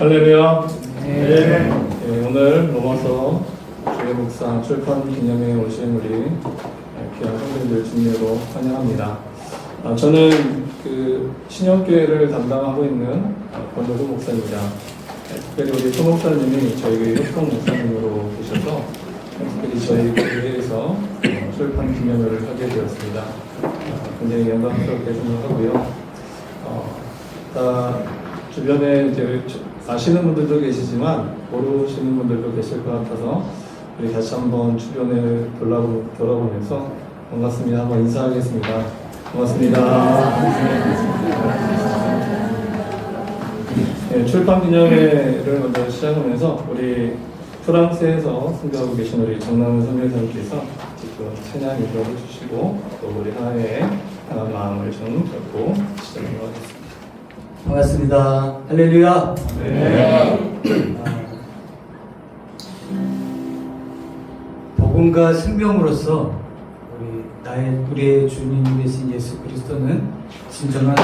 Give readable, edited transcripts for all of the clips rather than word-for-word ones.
할렐루야. 네. 오늘 로마서 주의 목사 출판 기념회에 오신 우리 귀한 성도님들 주님으로 환영합니다. 저는 그 신영교회를 담당하고 있는 권도구 목사입니다. 특별히 우리 소 목사님이 저희 협동 목사님으로 계셔서 특별히 저희 교회에서 출판 기념회를 하게 되었습니다. 굉장히 영광스럽게 생각하고요. 주변에 이제 아시는 분들도 계시지만 모르시는 분들도 계실 것 같아서 우리 다시 한번 주변을 돌아보면서 반갑습니다. 한번 인사하겠습니다. 반갑습니다. 네, 출판 기념회를 먼저 시작하면서 우리 프랑스에서 선교하고 계신 우리 정남은 선교사님께서 지금 찬양 인도해 주시고 또 우리 하나의 강한 마음을 좀 잡고 시작하도록 하겠습니다. 반갑습니다. 할렐루야. 네. 복음과 생명으로서 우리의 주님 되신 예수 그리스도는 진정한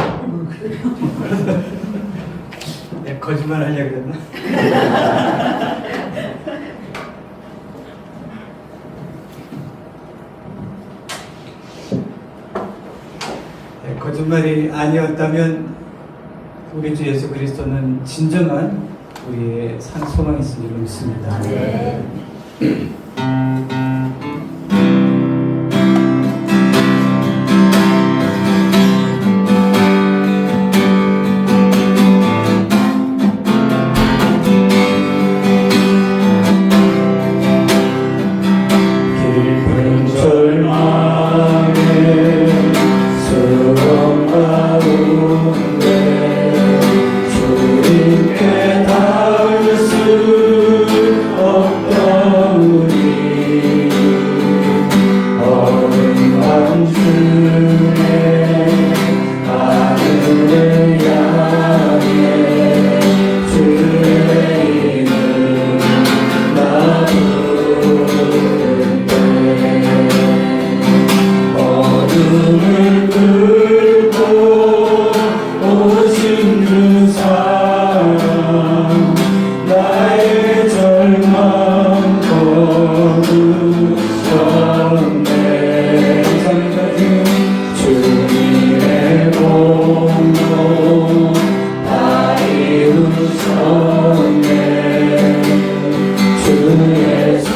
거짓말 하려고 그랬나? 거짓말이 아니었다면 우리 주 예수 그리스도는 진정한 우리의 산 소망이 있을 줄 믿습니다. 네. 깊은 절망에 수렁 가운데 주님께 닿을 수 없던 우리 어긋난 주의 하늘을 향해 주의 이름 나부를 때 어둠을 뚫고 오신 그 사랑 나의 절망 거두셨네. 주님의 공로 다 이루셨네. 주 예수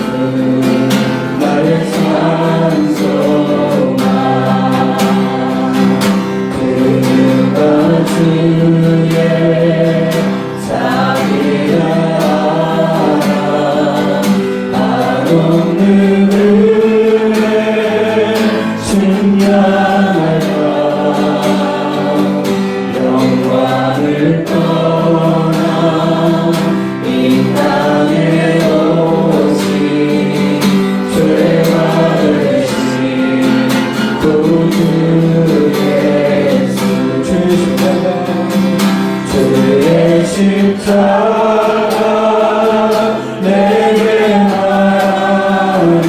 나의 산소망 그가 주의 자비라 한없는 은혜 신령하여 영광을 떠나 이 땅에 오신 죄가 되신 구주 예수 주의 십자가 내게 말하네.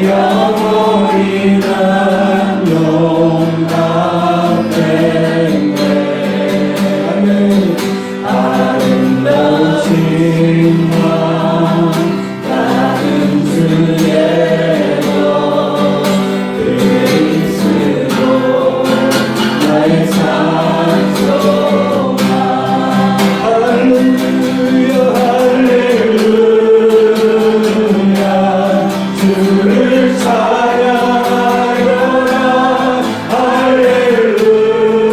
영원히 난 용납했네. 아름다우신 왕 나는 주의 그리스도 나의 산소망 할렐루야 할렐루야 주를 찬양하여라 할렐루야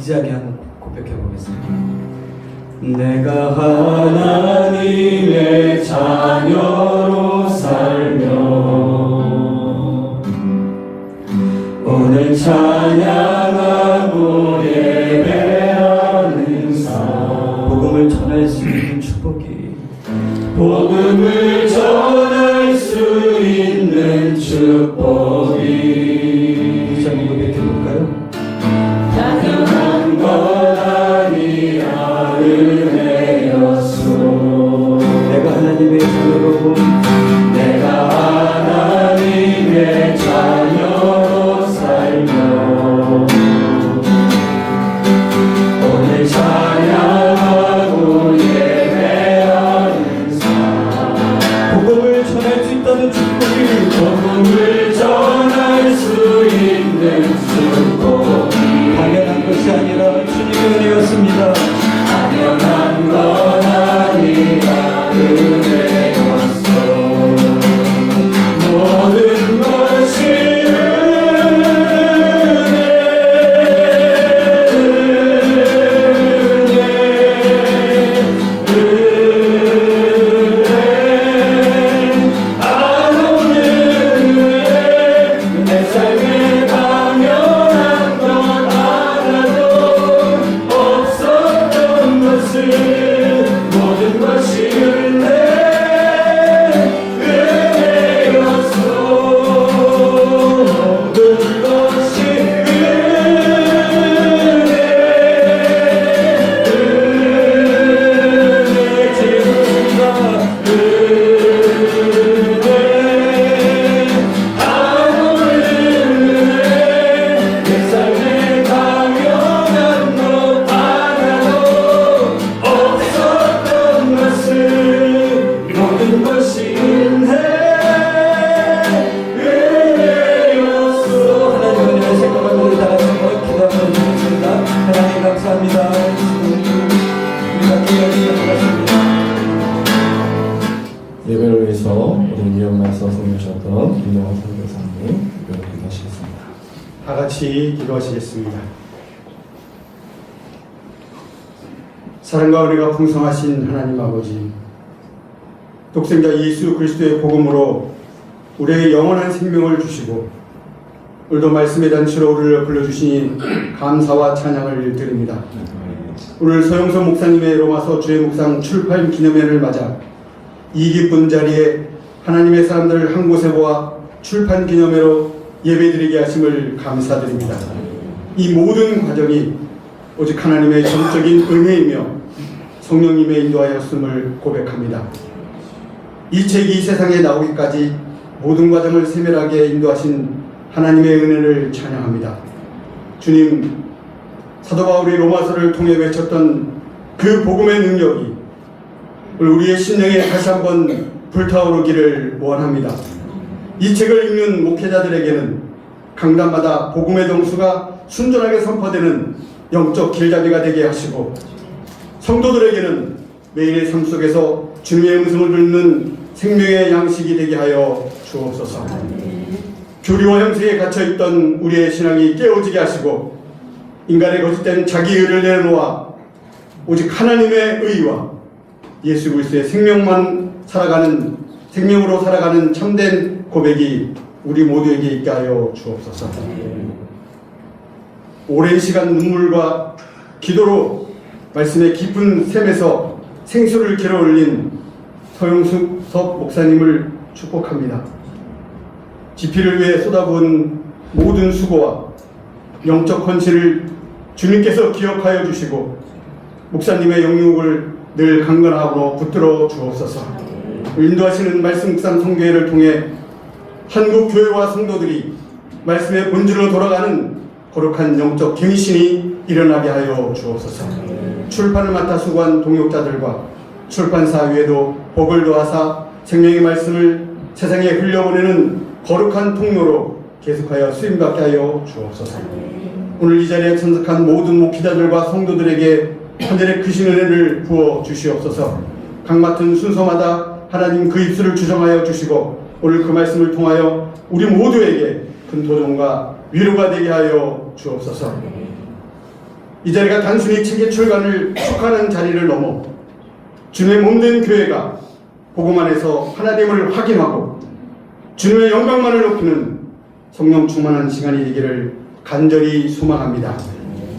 진지하게 한번 고백해 보겠습니다. 내가 하나님의 자녀로 살며 오늘 찬양하고 예배하는 삶, 복음을 전할 수 있는 축복이, 복음을 전할 수 있는 축복이 다시 한번 고백해 볼까요? 당연한 것 아니야 은혜였소. 내가 하나님의 자녀로, 내가 하나님의 자녀로 살며 같이 기도하시겠습니다. 사랑과 은혜가 풍성하신 하나님 아버지, 독생자 예수 그리스도의 복음으로 우리에게 영원한 생명을 주시고 오늘도 말씀의 잔치로 우리를 불러주시니 감사와 찬양을 드립니다. 오늘 서영선 목사님의 로마서 주의 묵상 출판 기념회를 맞아 이 기쁜 자리에 하나님의 사람들을 한 곳에 모아 출판 기념회로 예배드리게 하심을 감사드립니다. 이 모든 과정이 오직 하나님의 전적인 은혜이며 성령님의 인도하였음을 고백합니다. 이 책이 이 세상에 나오기까지 모든 과정을 세밀하게 인도하신 하나님의 은혜를 찬양합니다. 주님, 사도 바울이 로마서를 통해 외쳤던 그 복음의 능력이 우리의 심령에 다시 한번 불타오르기를 원합니다. 이 책을 읽는 목회자들에게는 강단마다 복음의 정수가 순전하게 선포되는 영적 길잡이가 되게 하시고, 성도들에게는 매일의 삶 속에서 주님의 음성을 듣는 생명의 양식이 되게 하여 주옵소서. 교리와 형식에 갇혀있던 우리의 신앙이 깨어지게 하시고, 인간의 거짓된 자기 의를 내놓아 오직 하나님의 의와 예수 그리스도의 생명으로 살아가는 참된 고백이 우리 모두에게 있게 하여 주옵소서. 오랜 시간 눈물과 기도로 말씀의 깊은 샘에서 생수를 길어올린 서영숙 목사님을 축복합니다. 지피를 위해 쏟아부은 모든 수고와 영적 헌신을 주님께서 기억하여 주시고 목사님의 영육을 늘 강건하고 붙들어 주옵소서. 인도하시는 말씀 묵상 성교회를 통해 한국 교회와 성도들이 말씀의 본질로 돌아가는 거룩한 영적 갱신이 일어나게 하여 주옵소서. 출판을 맡아 수고한 동역자들과 출판사 위에도 복을 더하사 생명의 말씀을 세상에 흘려보내는 거룩한 통로로 계속하여 쓰임받게 하여 주옵소서. 오늘 이 자리에 참석한 모든 목회자들과 성도들에게 하늘의 크신 은혜를 부어 주시옵소서. 각 맡은 순서마다 하나님 그 입술을 주정하여 주시고 오늘 그 말씀을 통하여 우리 모두에게 큰 도전과 위로가 되게 하여 주옵소서. 이 자리가 단순히 책의 출간을 축하하는 자리를 넘어 주님의 몸된 교회가 복음 안에서 하나님을 확인하고 주님의 영광만을 높이는 성령 충만한 시간이 되기를 간절히 소망합니다.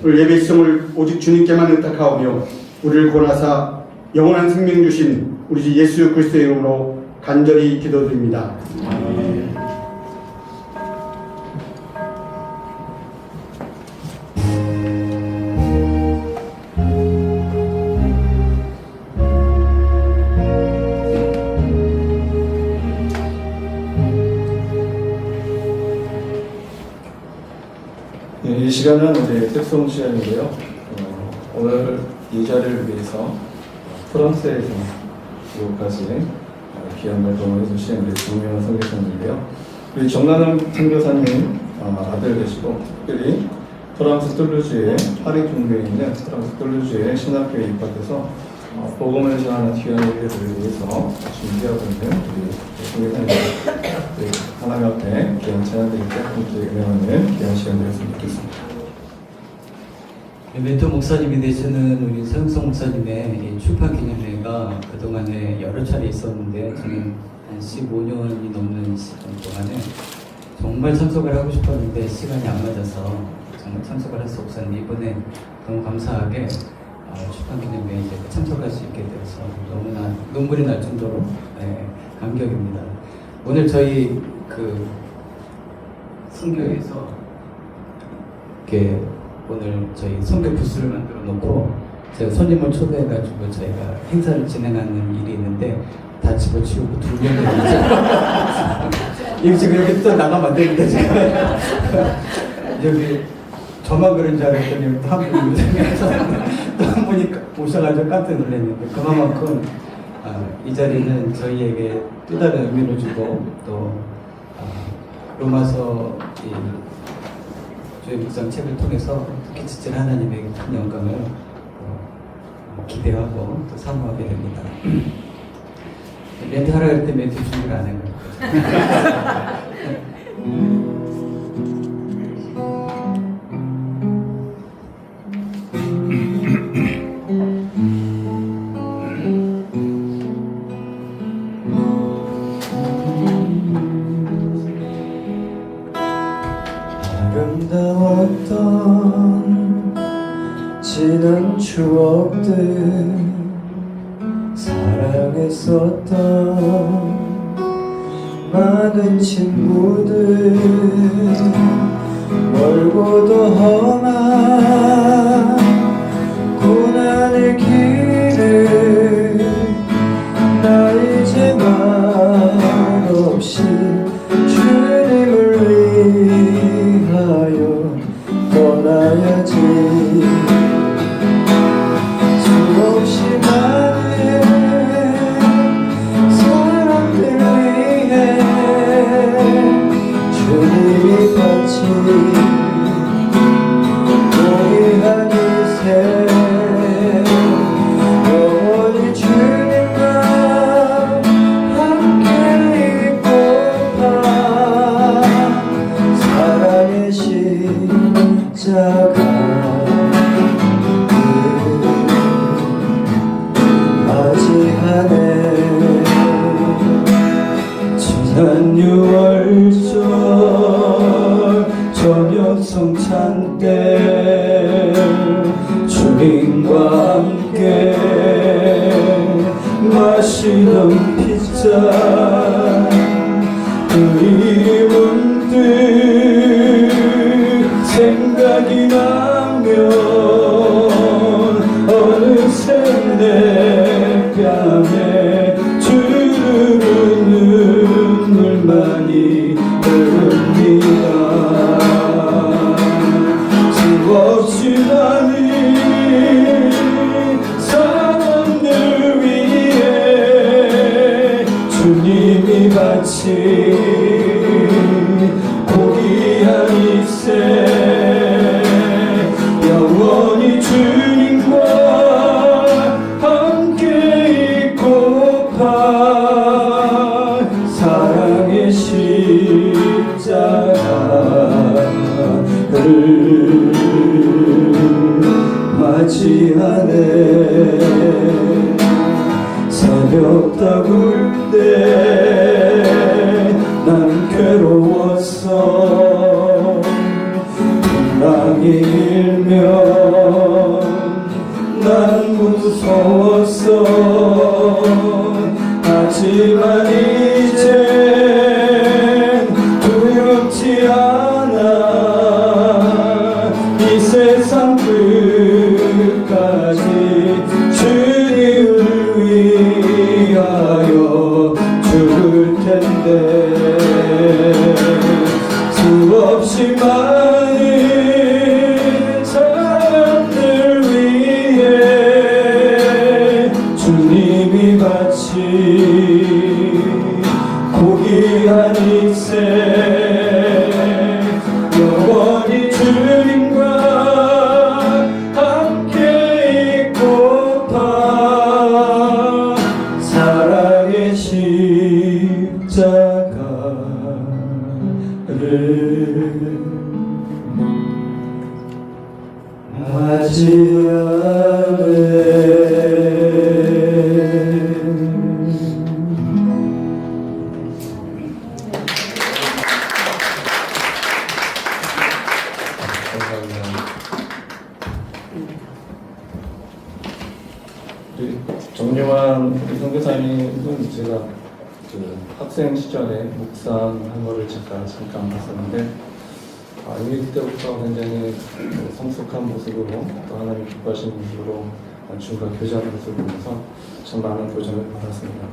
오늘 예배 시성을 오직 주님께만 의탁하오며 우리를 구원하사 영원한 생명 주신 우리 주 예수 그리스도의 이름으로 간절히 기도드립니다. 아멘. 이 시간은 이제 특송 시간이고요. 오늘 이 자리를 위해서 프랑스에서 이곳까지 귀한 말씀을 해주신 우리 정명환 선교사님인데요. 우리 정나는 선교사님 아들 되시고 특별히 프랑스 툴루즈의 파리 종교에 있는 프랑스 툴루즈의 신학교에 입학해서 복음을 전하는 귀한 일들을 위해서 준비하고 있는 우리 선교사님 하나님 앞에 귀한 찬양드릴 때 함께 은혜하는 귀한 시간 되었으면 좋겠습니다. 멘토 목사님이 되시는 우리 서영석 목사님의 출판 기념회가 그동안에 여러 차례 있었는데 저는 한 15년이 넘는 시간 동안에 정말 참석을 하고 싶었는데 시간이 안 맞아서 정말 참석을 할 수 없었는데 이번에 너무 감사하게 출판 기념회에 이제 참석할 수 있게 되어서 너무나 눈물이 날 정도로 감격입니다. 오늘 저희 그 선교에서 이렇게 오늘 저희 선교 부스를 만들어 놓고 제가 손님을 초대해가지고 저희가 행사를 진행하는 일이 있는데 다 집어치우고 2명이 이거 지금 여기 또 나가면 안 되는데 지금 여기 저만 그런 줄 알았더니 또 한 분이 요즘에서 또 한 분이 오셔가지고 깜짝 놀랐는데 그만큼 이 자리는 저희에게 또 다른 의미를 주고 또 로마서 주의 묵상 책을 통해서 특히 진짜 하나님에게 큰 영광을 기대하고 또 사모하게 됩니다. 멘트 하라 할 때 멘트 준비를 안 해요. 지난 추억들 사랑했었던 많은 친구들 멀고도 험한 고난의 길을 나 이제 말없이 주님을 위하여 떠나야지. 수없이 많은 사람들 위해 주님이 바친 고귀한 이 생 영원히 주님과 함께 있고파 사랑의 십자가 맞이하네. 지난 6월절 저녁 성찬 때 주님과 함께 마시던 피자 그리 문득 생각이 나면 어느새 내 뺨에 주르르 눈물만이 흐릅니다. 수없이 많은 사람들 위해 주님이 바친 고귀한 이 생 영원히 주님과 함께 있고파 사랑의 십자가를 맞이하네. 새벽 다굴 때 난 괴로웠어. 풍랑이 일면 난 무서웠어. 하지만 이젠 두렵지 않아. 이 세상 끝까지 주님을 위하여 죽을 텐데. 수없이 많은 사람들 위해 주님이 바친 고귀한 이 생 영원히 주님과 함께 있고파 사랑의 십자가를 우리 정요한 우리 선교사님은 제가 그 학생 시절에 묵상한 거를 제가 잠깐 봤었는데 아기 때부터 굉장히 성숙한 모습으로 또 하나님 기뻐하시는 모습으로 중과 교제하는 모습을 보면서 참 많은 교정을 받았습니다.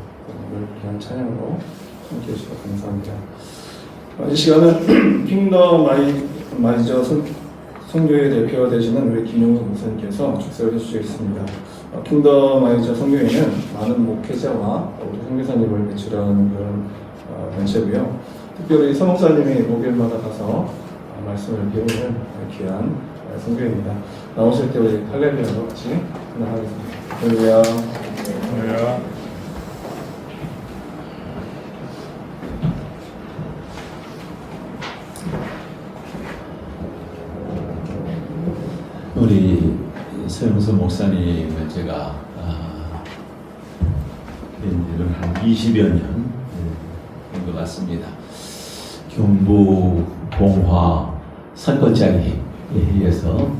오늘 귀한 찬양으로 함께해 주셔서 감사합니다. 이 시간은 킹덤 마이저 선교회 대표가 되시는 우리 김용석 목사님께서 축사를 해주시겠습니다. 킹덤 마이저 선교회는 많은 목회자와 우리 선교사님을 배출하는 그런 단체고요. 특별히 서 목사님이 목요일마다 가서 말씀을 배우는 귀한 선교회입니다. 나오실 때 우리 할렐루야로 같이 하겠습니다. 할렐루야. 할렐루야. 우리 서영수 목사님은 제가 뵌지를 한 20여 년 된 것 같습니다. 경북 봉화 선거장에 의해서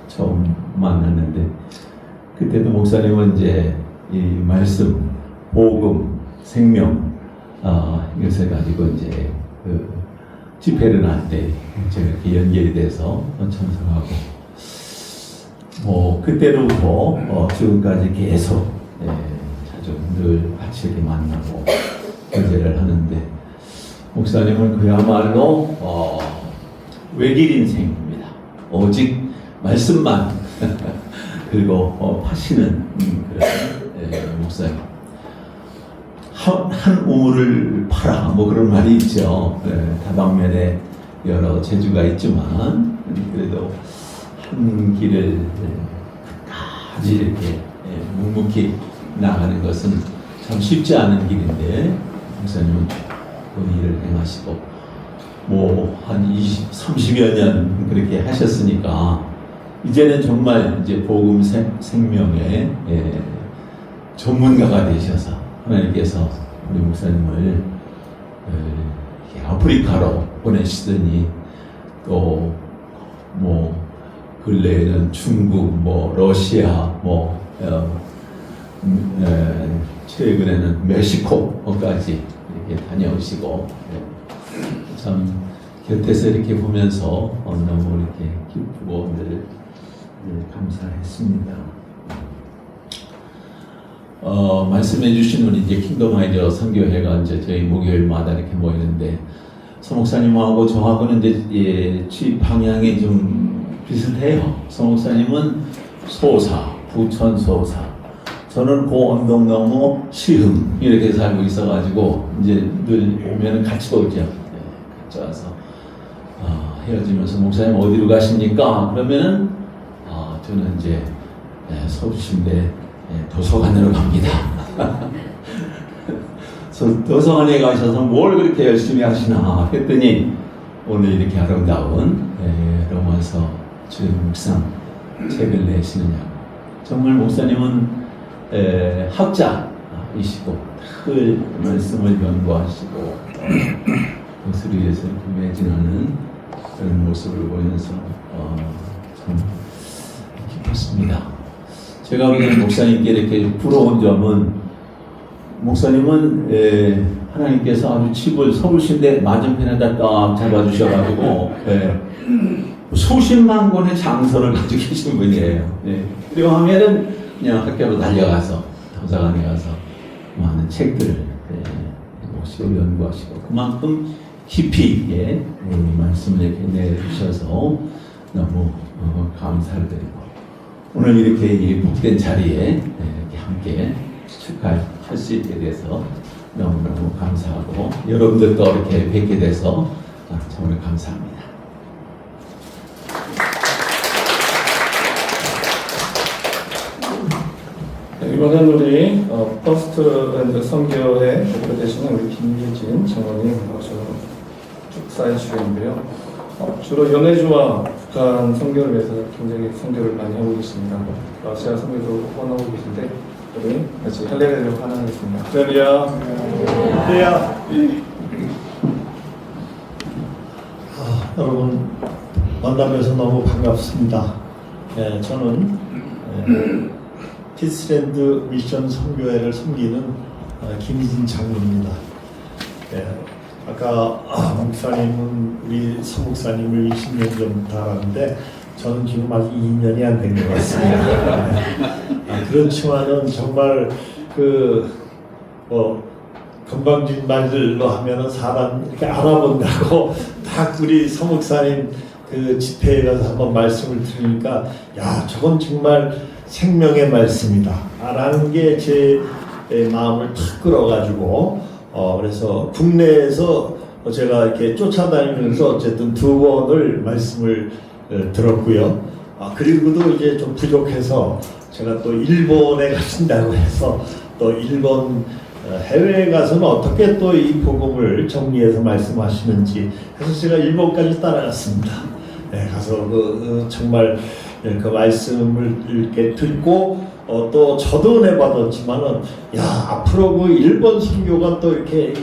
처음 만났는데 그때도 목사님은 이제 이 말씀, 복음, 생명 이것을 가지고 이제 그 집회를 할 때 제가 이렇게 연결이 돼서 참석하고 뭐 그때로부터 지금까지 계속 자주 늘 같이 이렇게 만나고 교제를 하는데 목사님은 그야말로 외길 인생입니다. 오직 말씀만 그리고 하시는 그런 목사님. 한 우물을 팔아 뭐 그런 말이 있죠. 다방면에 여러 재주가 있지만 그래도 한 길을 끝까지 이렇게 묵묵히 나가는 것은 참 쉽지 않은 길인데 목사님은 그 일을 행하시고 뭐 한 30여 년 그렇게 하셨으니까 이제는 정말 이제 복음 생명의 전문가가 되셔서 하나님께서 우리 목사님을 아프리카로 보내시더니 또 뭐 근래에는 중국, 뭐 러시아, 최근에는 멕시코까지 이렇게 다녀오시고 참 곁에서 이렇게 보면서 너무 이렇게 기쁘고 늘 감사했습니다. 말씀해 주신 우리 이제 킹덤 아이디어 선교회가 이제 저희 목요일마다 이렇게 모이는데 서목사님하고 저하고는 이제 취입 방향이 좀 비슷해요. 서목사님은 소사, 부천 소사, 저는 고 언덕너머 시흥 이렇게 살고 있어가지고 이제 늘 오면은 같이 오죠. 같이 와서 헤어지면서 목사님 어디로 가십니까? 그러면은 저는 이제 서울시인데 도서관으로 갑니다. 도서관에 가셔서 뭘 그렇게 열심히 하시나 했더니 오늘 이렇게 아름다운 로마서 주의 묵상 책을 내시느냐고. 정말 목사님은 학자이시고 늘 말씀을 연구하시고 그것을 위해서 이렇게 매진하는 그런 모습을 보면서 참 기뻤습니다. 제가 보기에는 목사님께 이렇게 부러운 점은 목사님은 하나님께서 아주 집을 서울시인데 맞은편에다 딱 잡아주셔가지고 수십만 권의 장서를 가지고 계신 분이에요. 그리고 하면은 그냥 학교로 달려가서 도서관에 가서 많은 책들을 몫으로 연구하시고 그만큼 깊이 있게 말씀을 이렇게 내주셔서 너무 감사를 드리고 오늘 이렇게 이 복된 자리에 이렇게 함께 축하할 수 있게 돼서 너무너무 감사하고 여러분들도 이렇게 뵙게 돼서 정말 감사합니다. 이번엔 우리 퍼스트랜드 선교회 대표 되시는 우리 김예진 장로님 축사해 주시겠는데요. 주로 연해주와 북한 선교를 위해서 굉장히 선교를 많이 하고 계십니다. 러시아 선교도 후원하고 계신데 우리 같이 할렐루야를 환영하겠습니다. 할렐루야. 여러분 만나면서 너무 반갑습니다. 저는 피스랜드 미션 선교회를 섬기는 김희진 장로입니다. 아까 목사님은 우리 서 목사님을 20년 전부터 알았는데 저는 지금 아직 2년이 안 된 것 같습니다. 그렇지만은 정말 건방진 말들로 하면은 사람 이렇게 알아본다고 딱 우리 서 목사님 그 집회에 가서 한번 말씀을 들으니까 야 저건 정말 생명의 말씀이다 라는 게 제 마음을 탁 끌어가지고 그래서 국내에서 제가 이렇게 쫓아다니면서 어쨌든 2번을 말씀을 들었고요. 그리고도 이제 좀 부족해서 제가 또 일본에 가신다고 해서 또 일본 해외에 가서는 어떻게 또 이 복음을 정리해서 말씀하시는지 해서 제가 일본까지 따라갔습니다. 가서 정말 그 말씀을 이렇게 듣고 또 저도 은혜 받았지만은 야 앞으로 그 일본 선교가 또 이렇게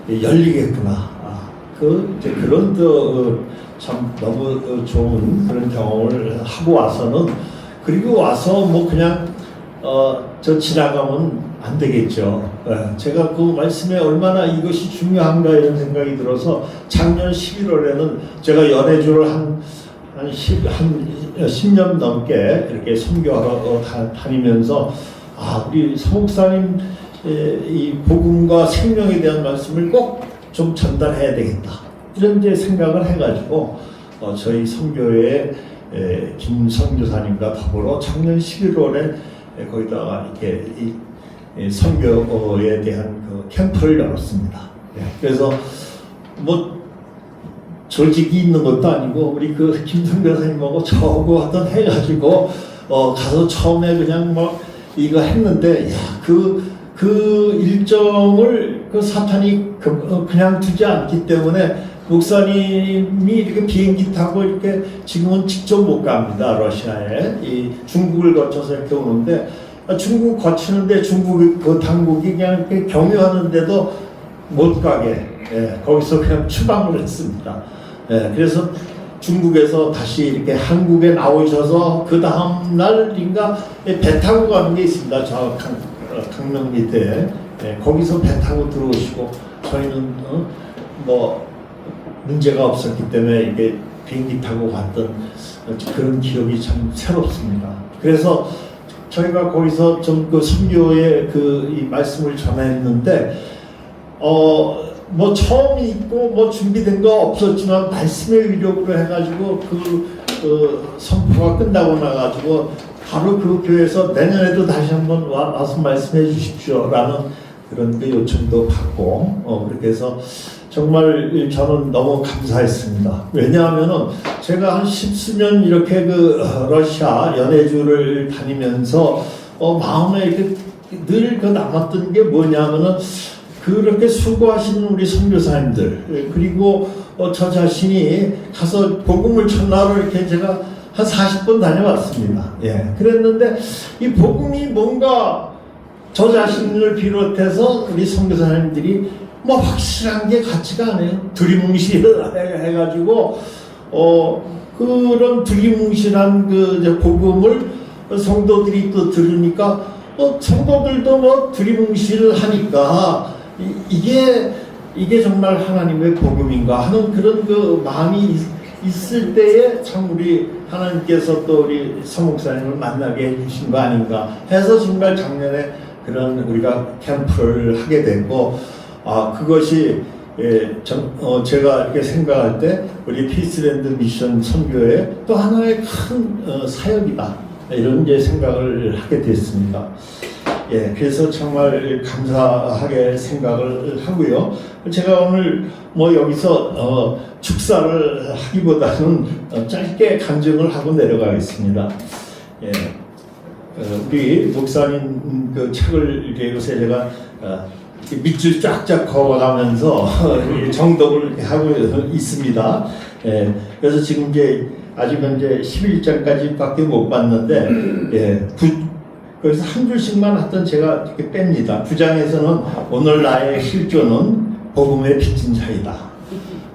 열리겠구나. 그런 참 너무 좋은 그런 경험을 하고 와서는 그리고 와서 뭐 그냥 저 지나가면 안 되겠죠. 제가 그 말씀에 얼마나 이것이 중요한가 이런 생각이 들어서 작년 11월에는 제가 연해주를 한 10년 넘게 이렇게 선교하러 다니면서 우리 서목사님 이 복음과 생명에 대한 말씀을 꼭 좀 전달해야 되겠다 이런 이제 생각을 해가지고 저희 선교회 김 선교사님과 더불어 작년 11월에 거기다가 이렇게 이 선교에 대한 그 캠프를 열었습니다. 그래서 뭐 조직이 있는 것도 아니고 우리 그 김 선교사님하고 저하고 하여튼 해가지고 가서 처음에 그냥 뭐 이거 했는데 그 일정을 그 사탄이 그냥 두지 않기 때문에 목사님이 이렇게 비행기 타고 이렇게 지금은 직접 못 갑니다. 러시아에 이 중국을 거쳐서 이렇게 오는데 중국 거치는데 중국 그 당국이 그냥 이렇게 경유하는데도 못 가게 거기서 그냥 추방을 했습니다. 그래서 중국에서 다시 이렇게 한국에 나오셔서 그 다음 날인가 배 타고 가는 게 있습니다. 저 강릉 밑에 거기서 배 타고 들어오시고 저희는 뭐 문제가 없었기 때문에 이게 비행기 타고 갔던 그런 기억이 참 새롭습니다. 그래서 저희가 거기서 좀 그 선교의 이 말씀을 전했는데 뭐 처음이 있고 뭐 준비된 거 없었지만 말씀의 위력으로 해가지고 그 선포가 끝나고 나가지고 바로 그 교회에서 내년에도 다시 한번 와서 말씀해 주십시오라는 그런 그 요청도 받고 그렇게 해서 정말 저는 너무 감사했습니다. 왜냐하면은 제가 한 10수년 이렇게 그 러시아 연해주를 다니면서 마음에 이렇게 늘 그 남았던 게 뭐냐면은 그렇게 수고하시는 우리 선교사님들 그리고 저 자신이 가서 복음을 전하러 이렇게 제가 한 40번 다녀왔습니다. 그랬는데 이 복음이 뭔가 저 자신을 비롯해서 우리 선교사님들이 뭐 확실한 게 같지가 않아요. 두리뭉실을 해가지고 그런 두리뭉실한 그 복음을 성도들이 또 들으니까 성도들도 뭐 두리뭉실하니까 이게 정말 하나님의 복음인가 하는 그런 그 마음이 있을 때에 참 우리 하나님께서 또 우리 서목사님을 만나게 해주신 거 아닌가 해서 정말 작년에 그런 우리가 캠프를 하게 됐고 그것이 제가 이렇게 생각할 때 우리 피스랜드 미션 선교의 또 하나의 큰 사역이다 이런 이제 생각을 하게 됐습니다. 그래서 정말 감사하게 생각을 하고요. 제가 오늘 뭐 여기서 축사를 하기보다는 짧게 간증을 하고 내려가겠습니다. 우리 목사님 그 책을 이렇게 요새 제가 밑줄 쫙쫙 걸어가면서 정독을 이렇게 하고 있습니다. 그래서 지금 이제 아직은 이제 11장까지밖에 못 봤는데 그래서 한 줄씩만 하여튼 제가 이렇게 뺍니다. 9장에서는 오늘 나의 실존은 복음의 빚진 자이다.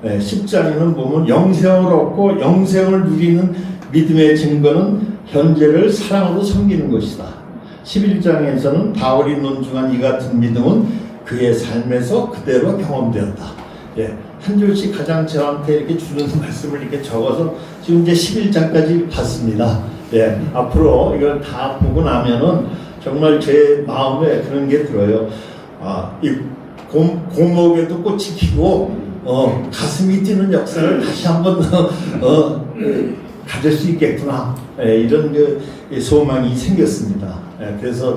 10장에는 보면 영생을 얻고 영생을 누리는 믿음의 증거는 현재를 사랑으로 섬기는 것이다. 11장에서는 바울이 논중한 이 같은 믿음은 그의 삶에서 그대로 경험되었다. 한 줄씩 가장 저한테 이렇게 주는 말씀을 이렇게 적어서 지금 이제 11장까지 봤습니다. 앞으로 이걸 다 보고 나면은 정말 제 마음에 그런 게 들어요. 이 고목에도 꽃이 피고 가슴이 뛰는 역사를 다시 한번 가질 수 있겠구나. 이런 그 소망이 생겼습니다. 그래서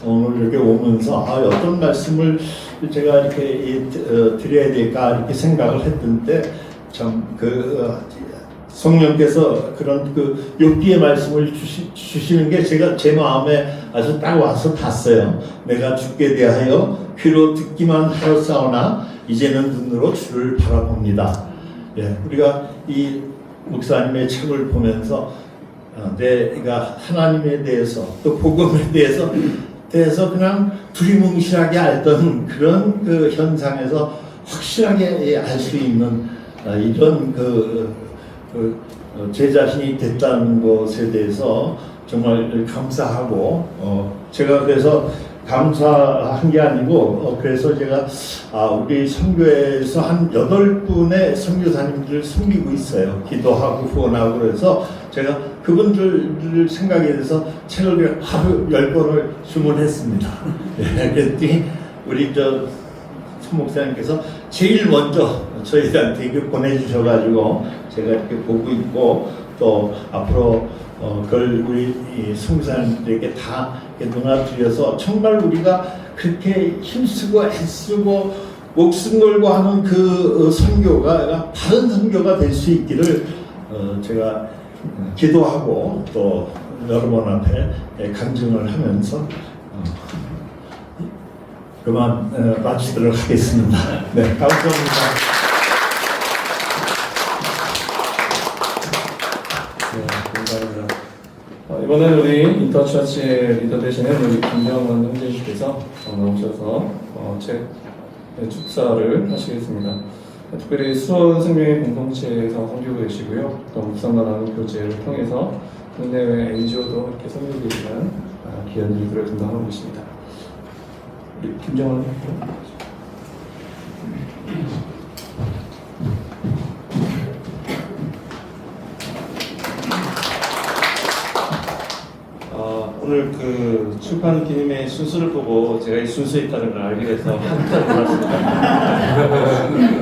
오늘 이렇게 오면서 어떤 말씀을 제가 이렇게 드려야 될까 이렇게 생각을 했던데 참 성령께서 그런 그 욥기의 말씀을 주시는 게 제 마음에 아주 딱 와서 닿았어요. 내가 주께 대하여 귀로 듣기만 하였사오나 이제는 눈으로 주를 바라봅니다. 우리가 이 목사님의 책을 보면서 내가 하나님에 대해서 또 복음에 대해서 그냥 두리뭉실하게 알던 그런 그 현상에서 확실하게 알 수 있는 이런 제 자신이 됐다는 것에 대해서 정말 감사하고 제가 그래서 감사한 게 아니고 그래서 제가 우리 선교회에서 한 8분의 선교사님들을 섬기고 있어요. 기도하고 후원하고 그래서 제가 그분들 생각에 대해서 책을 하루 10권을 주문했습니다. 그랬더니 우리 송 목사님께서 제일 먼저 저희한테 이렇게 보내주셔가지고 제가 이렇게 보고 있고 또 앞으로 그걸 우리 선교사님들에게 다 농합주여서 정말 우리가 그렇게 힘쓰고 애쓰고 목숨 걸고 하는 그 선교가 바른 선교가 될 수 있기를 제가 기도하고 또 여러분 앞에 간증을 하면서 그만 마치도록 하겠습니다. 네, 감사합니다. 네, 감사합니다. 이번에는 우리 인터처치의 리더 되시는 우리 김명원 형제님께서 나오셔서 책 축사를 하시겠습니다. 특별히 수원 생명의 공동체에서 섬기고 계시고요. 또 묵상만하는 교제를 통해서 국내외 NGO도 이렇게 섬기고 계시는 귀한 일들을 담당하고 계십니다. 우리 김정원 오늘 그 출판 기념회 순서를 보고 제가 이 순서에 있다는 걸 알게 돼서 한참 놀랐습니다.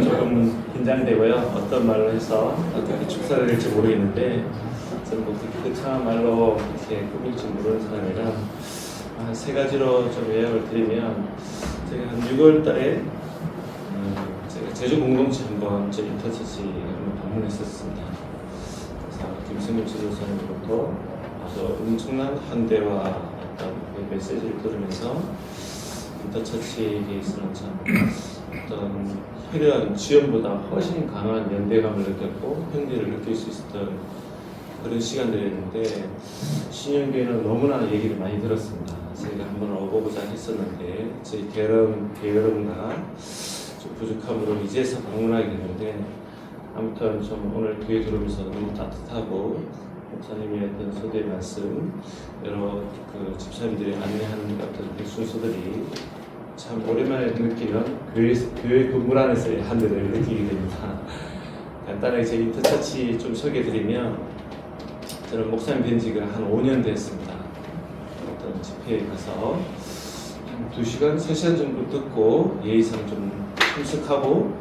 조금 긴장되고요. 어떤 말로 해서 어떻게 축사를 될지 모르겠는데 저는 뭐 그렇게 거창한 말로 이렇게 꾸밀 줄 모르는 사람이라 한 3가지로 좀 요약을 드리면 제가 한 6월 달에 제가 제주 공동체 한번 저 인터처치 한번 방문했었습니다. 그래서 김승민 지도사님으로부터 아주 엄청난 환대와 어떤 메시지를 들으면서 인터처치에 있어서는 참 어떤 화려한 지원보다 훨씬 강한 연대감을 느꼈고 편리를 느낄 수 있었던 그런 시간들이었는데 신영교회는 너무나 얘기를 많이 들었습니다. 저희가 한번 와보고자 했었는데 저희 게으름과 좀 부족함으로 이제서 방문하게 됐는데 아무튼 좀 오늘 교회 들어오면서 너무 따뜻하고 목사님의 어떤 소대 말씀, 여러 그 집사님들이 안내하는 어떤 그 순서들이 참 오랜만에 느끼는 교회 건물 안에서의 한들을 느끼게 됩니다. 간단하게 제 인터처치 좀 소개해드리면 저는 목사님 된 지가 한 5년 됐습니다. 어떤 집회에 가서 한 2시간, 3시간 정도 듣고 예의상 좀 참석하고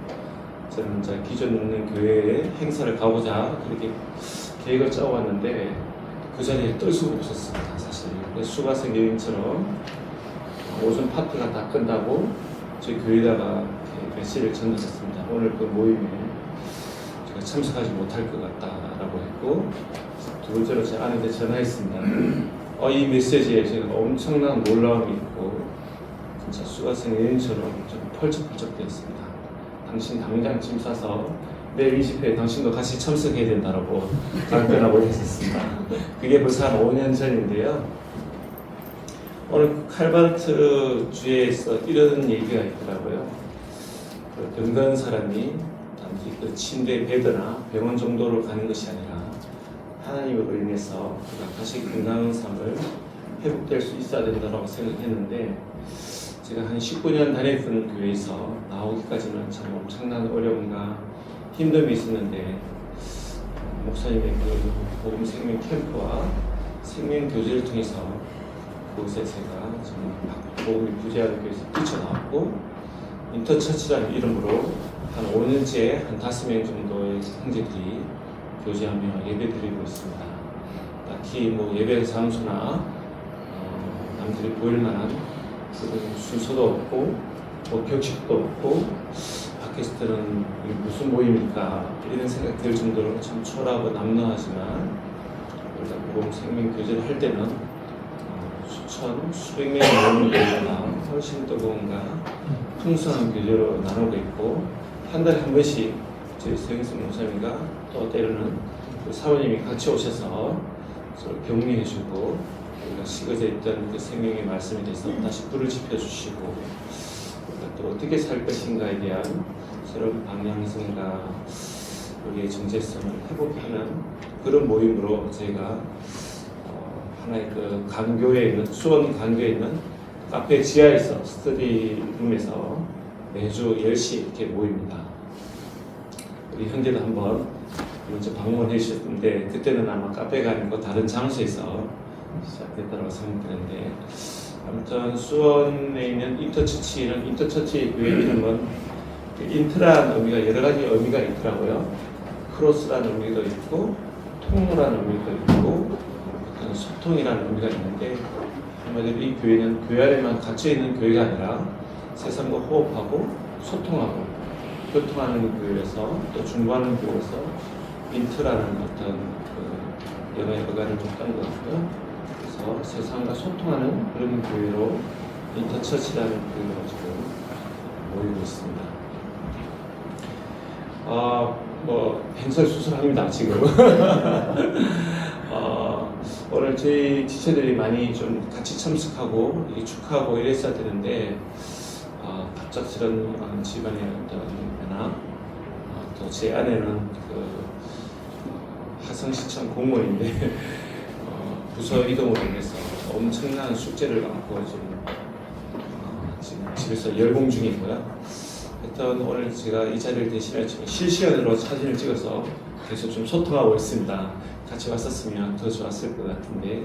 저는 이제 기존 있는 교회에 행사를 가보자 그렇게 계획을 짜왔는데 그 자리에 뜰 수가 없었습니다. 사실 수가생 여행처럼 오전 파트가 다 끝나고 저희 교회에다가 메시지를 전달했습니다. 오늘 그 모임에 제가 참석하지 못할 것 같다라고 했고 두 번째로 제 아내한테 전화했습니다. 이 메시지에 제가 엄청난 놀라움이 있고 진짜 수가생 여행처럼 좀 펄쩍펄쩍 되었습니다. 당신 당장 짐 싸서 내일 이 집회에 당신도 같이 참석해야 된다라고 답변하고 했었습니다. 그게 벌써 한 5년 전인데요. 오늘 칼바르트 주에서 이런 얘기가 있더라고요. 그 병든 사람이 단지 그 침대 베드나 병원 정도로 가는 것이 아니라 하나님으로 인해서 그가 다시 건강한 삶을 회복될 수 있어야 된다고 생각했는데 제가 한 19년 다녔던 교회에서 나오기까지는 참 엄청난 어려움과 힘듦이 있었는데 목사님의 그 복음 생명 캠프와 생명 교제를 통해서 그곳에 제가 정말 복음이 부재하는 교회에서 뛰쳐나왔고 인터처치라는 이름으로 한 5년째 한 5명 정도의 형제들이 교제하며 예배드리고 있습니다. 딱히 뭐 예배 장소나 남들이 보일 만한 그런 순서도 없고 뭐 격식도 없고 팟캐스트는 무슨 모임일까 이런 생각 들 정도로 참 초라하고 남루하지만 우리가 복음 생명 교제를 할 때는 수천 수백 명이 모이는 교회보다 훨씬 뜨거운가 풍성한 교제로 나누고 있고 한 달에 한 번씩 저희 서영석 목사님과 또 때로는 그 사모님이 같이 오셔서 서로 격려해주고 우리가 식어져 있던 그 생명의 말씀에 대해서 다시 불을 지펴주시고 우리가 또 어떻게 살 것인가에 대한 새로운 방향성과 우리의 정체성을 회복하는 그런 모임으로 저희가 하나의 그 강교에 있는 수원 강교에 있는 카페 지하에서 스터디룸에서 매주 10시 이렇게 모입니다. 우리 형제도 한번 먼저 방문해 주셨는데 그때는 아마 카페가 아니고 다른 장소에서 시작됐다고 생각되는데 아무튼 수원에 있는 인터처치는 인터처치 교회 이름은 그 인트라는 의미가 여러 가지 의미가 있더라고요. 크로스라는 의미도 있고 통로라는 의미도 있고 어떤 소통이라는 의미가 있는데 한마디로 이 교회는 교회 안에만 갇혀 있는 교회가 아니라 세상과 호흡하고 소통하고 교통하는 교회에서 또 중보하는 교회에서 인트라는 어떤 그 영어의 어간을 좀 딴 것 같고요. 그래서 세상과 소통하는 그런 교회로 인터처치라는 교회로 지금 모이고 있습니다. 뭐 행설수설합니다 지금. 오늘 저희 지체들이 많이 좀 같이 참석하고 축하하고 이랬어야 되는데 갑작스런 집안의 어떤 변화, 또 제 아내는 그 하성시청 공무원인데 부서 이동으로 인해서 엄청난 숙제를 안고 지금 집에서 열공 중이고요. 하여튼 오늘 제가 이 자리를 대신해 지금 실시간으로 사진을 찍어서 계속 좀 소통하고 있습니다. 같이 왔었으면 더 좋았을 것 같은데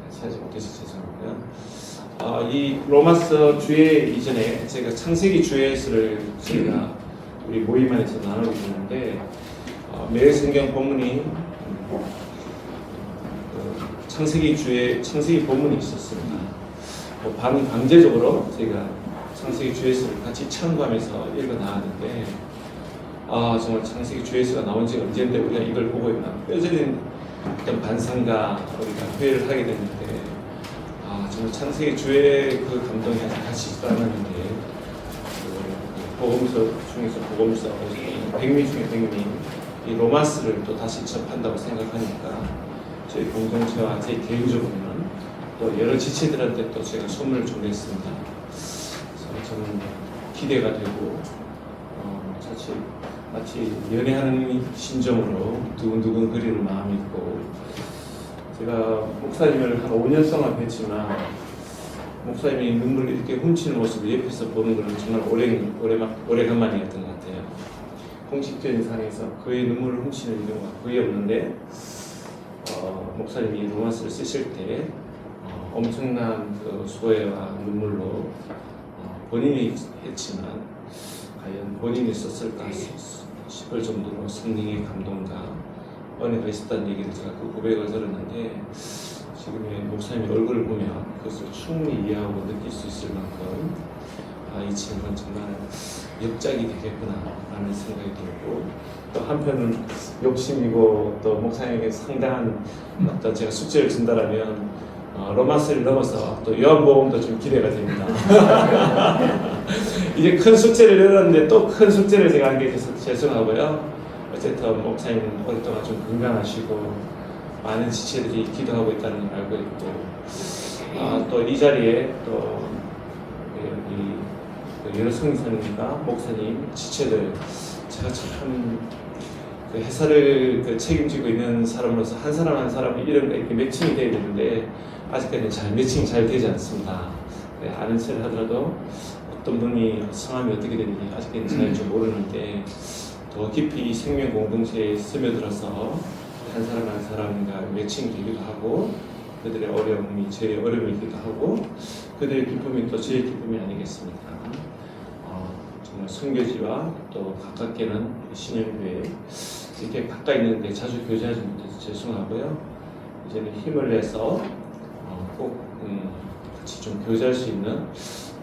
같이 하지 못해서 죄송하고요. 이 로마서 주에 이전에 제가 창세기 주에서를 저희가 우리 모임 안에서 나누고 있는데 매 성경 본문이 창세기 주에 창세기 본문이 있었습니다. 반강제적으로 저희가 창세기 주에서를 같이 참고하면서 읽어 나왔는데 정말 창세기 주에서가 나온 지 언제인데 우리가 이걸 보고 있나 뼈저린 어떤 반성과 우리가 회의를 하게 됐는데 정말 창세기 주의 그 감동이 같이 떠났는데 그 복음서 중에서 복음서 백미 중에 백미 이 로마스를 또 다시 접한다고 생각하니까 저희 공동체와 제 개인적으로는 또 여러 지체들한테 또 제가 선물을 준비했습니다. 그래서 저는 기대가 되고 마치 연애하는 심정으로 두근두근 그리는 마음이 있고 제가 목사님을 한 5년 동안 뵀지만 목사님이 눈물을 이렇게 훔치는 모습을 옆에서 보는 것은 정말 오래간만이었던 것 같아요. 공식적인 상에서 그의 눈물을 훔치는 경우가 거의 없는데 목사님이 로마서를 쓰실 때 엄청난 그 소외와 눈물로 본인이 했지만 과연 본인이 썼을까 싶을 정도로 성령의 감동과 은혜가 있었다는 얘기를 제가 그 고백을 들었는데 지금의 목사님의 얼굴을 보면 그것을 충분히 이해하고 느낄 수 있을 만큼 이 친구는 정말 역작이 되겠구나 라는 생각이 들고 또 한편은 욕심이고 또 목사님에게 상당한 어떤 제가 숙제를 준다라면 로마서를 넘어서 또 요한복음도 좀 기대가 됩니다. 이제 큰 숙제를 내렸는데 또 큰 숙제를 제가 하게 돼서 죄송하고요. 어쨌든 목사님 오랫동안 좀 건강하시고 많은 지체들이 기도하고 있다는 걸 알고 있고 또 이 자리에 또 여기 여러 성사님과 목사님 지체들 제가 참 그 회사를 책임지고 있는 사람으로서 한 사람 한 사람이 이런 이렇게 매칭이 되어야 되는데 아직까지는 매칭이 잘 되지 않습니다. 아는 체를 하더라도 어떤 분이 성함이 어떻게 되는지 아직까지는 잘 좀 모르는데 더 깊이 이 생명 공동체에 스며들어서 한 사람 한 사람과 매칭이 되기도 하고 그들의 어려움이 제 어려움이기도 하고 그들의 기쁨이 또 제 기쁨이 아니겠습니까? 정말 선교지와 또 가깝게는 신영교회 이렇게 가까이 있는데 자주 교제하지 못해서 죄송하고요. 이제는 힘을 내서 꼭 같이 좀 교제할 수 있는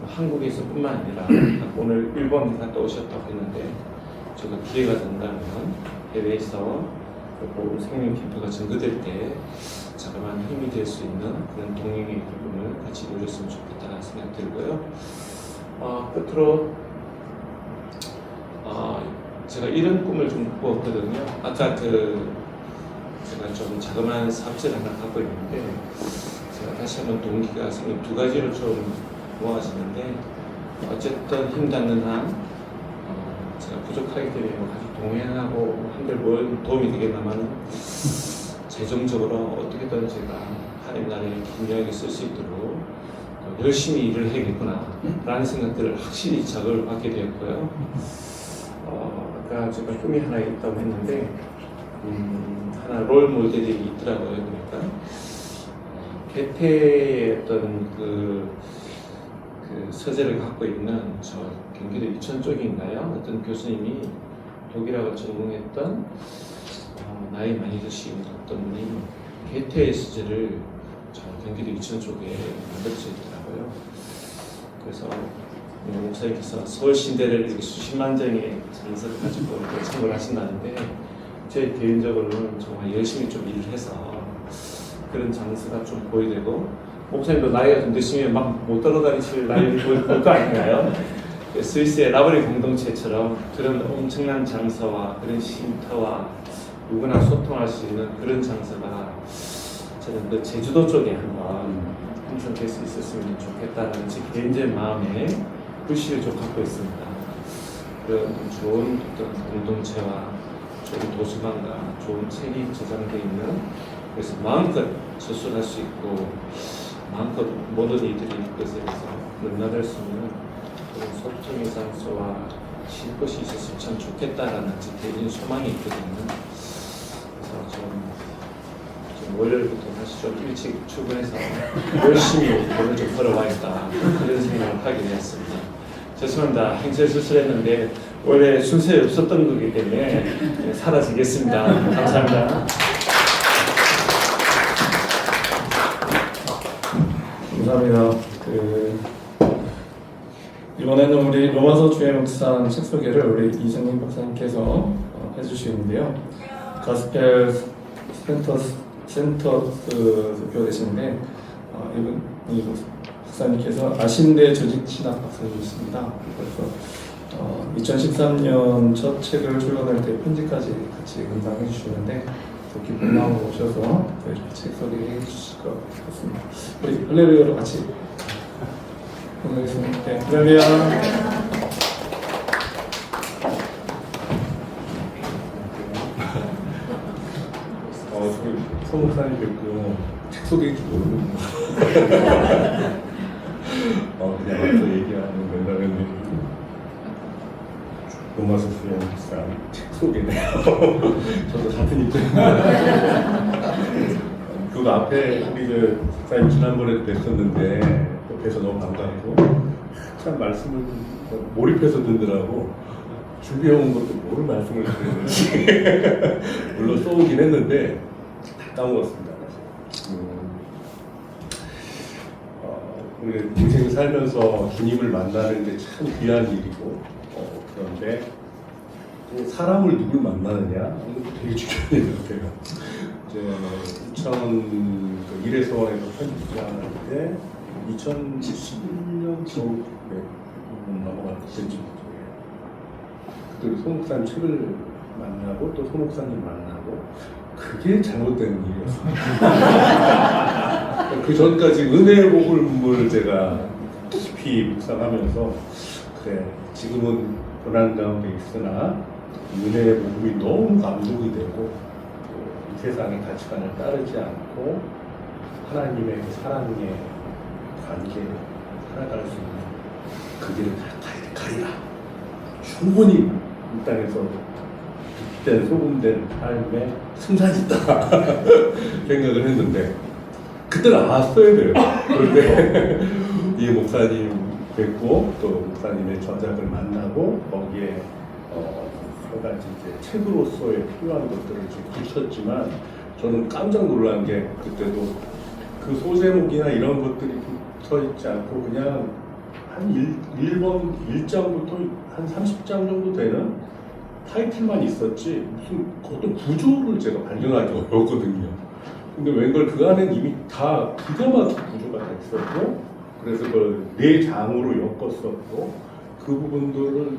한국에서뿐만 아니라 오늘 일본 갔다 오셨다고 했는데 제가 기회가 된다면 해외에서 복음 생명 캠프가 증거될 때 자그마한 힘이 될 수 있는 그런 동행의 기쁨을 같이 누렸으면 좋겠다는 생각 들고요. 끝으로 제가 이런 꿈을 좀 꾸었거든요. 아까 제가 좀 자그마한 사업체를 하나 갖고 있는데 제가 다시 한번 동기가 생긴 두 가지로 좀 모아지는데 어쨌든 힘 닿는 한 제가 부족하기 때문에 같이 동행하고 한들 뭘 도움이 되겠나마는 재정적으로 어떻게든 제가 옛날에 김영하게 쓸 수 있도록 열심히 일을 해야겠구나 라는 생각들을 확실히 자극을 받게 되었고요. 아까 제가 꿈이 하나 있다고 했는데 하나 롤 모델이 있더라고요. 그러니까 개태의 어떤 그 서재를 갖고 있는 저 경기도 이천 쪽인가요? 어떤 교수님이 독일학을 전공했던 나이 많이 드신 어떤 분이 개태의 서재를 저 경기도 이천 쪽에 만들어져 있더라고요. 그래서 목사님께서 서울 신대를 이렇게 수십만 장의 장서를 가지고 이렇게 참고를 하신다는데 제 개인적으로는 정말 열심히 좀 일을 해서 그런 장서가 좀 보이되고 목사님도 나이가 좀 드시면 막 못 따라다니실 나이를 볼 거 아닌가요? 스위스의 라브리 공동체처럼 그런 엄청난 장서와 그런 쉼터와 누구나 소통할 수 있는 그런 장서가 저는 그 제주도 쪽에 한번 형성될 수 있었으면 좋겠다는 제 개인적인 마음에 불씨를 좀 갖고 있습니다. 그런 좋은 어떤 공동체와 좋은 도서관과 좋은 책이 저장되어 있는 그래서 마음껏 저술할 수 있고 마음껏 모든 이들이 이것에 대해서 넘나들 수 있는 그런 소통의 장소와 쉴 곳이 있었으면 참 좋겠다라는 제 개인 소망이 있거든요. 그래서 좀 월요일부터 다시 좀 일찍 출근해서 열심히 돈을 좀 벌어봐야겠다 그런 생각을 하게 되었습니다. 죄송합니다. 행세 수술했는데 원래 순서에 없었던 거기 때문에 사라지겠습니다. 감사합니다. 감사합니다. 이번에는 우리 로마서 주의 묵상 책 소개를 우리 이승민 박사님께서 해주시는데요. 가스펠 센터 교대신데 이분이 박사님께서 아신대 조직신학 박사님이십니다. 그래서 2013년 첫 책을 출간할 때 편지까지 같이 감상해 주시는데 또 기쁜 마음으로 오셔서 이렇게 책 소개해 주실 것 같습니다. 우리 할렐루야로 같이 감사하겠습니다. 네, 할렐루야. 서 목사님 뵙고 책 소개인지 모르고 그냥 와서 얘기하는 된다면 로마서 주의 묵상 책 소개네요. 저도 같은 입장입니다. 그 앞에 우리 목사님 지난번에 뵀었는데 또 뵈서 너무 반갑고 참 말씀을 몰입해서 듣느라고 준비해온 것도 뭐를 말씀을 드리는지 물론 써오긴 했는데 다 까먹었습니다. 우리 인생을 살면서 주님을 만나는 게 참 귀한 일이고 그런데 사람을 누굴 만나느냐 이것도 되게 중요한 일 같아요. 이제 1회 서원에서 편집장할 때 2011년 겨울 넘어갔을 때쯤 그때 소 목사님 책을 만나고 또 소 목사님 만나고 그게 잘못된 일이었습니다. 그 전까지 은혜의 복음을 제가 깊이 묵상하면서 그래 지금은 고난 가운데 있으나 은혜의 복음이 너무 감동이 되고 이 세상의 가치관을 따르지 않고 하나님의 사랑의 관계를 살아갈 수 있는 그 길을 가리라. 충분히 이 땅에서 빗된 소금된 삶에 승산이 있다 생각을 했는데 그때는 알았어야 돼요. 그런데 이 목사님 뵙고 또 목사님의 전작을 만나고 거기에 여러 가지 이제 책으로서의 필요한 것들을 붙였지만 저는 깜짝 놀란 게 그때도 그 소제목이나 이런 것들이 붙어 있지 않고 그냥 한 1장부터 한 30장 정도 되는 타이틀만 있었지 무슨 어떤 구조를 제가 발견하기 어려웠거든요. 근데 웬걸 그 안엔 이미 다 기가 막힌 구조가 다 있었고 그래서 그걸 4장으로 엮었었고 그 부분들을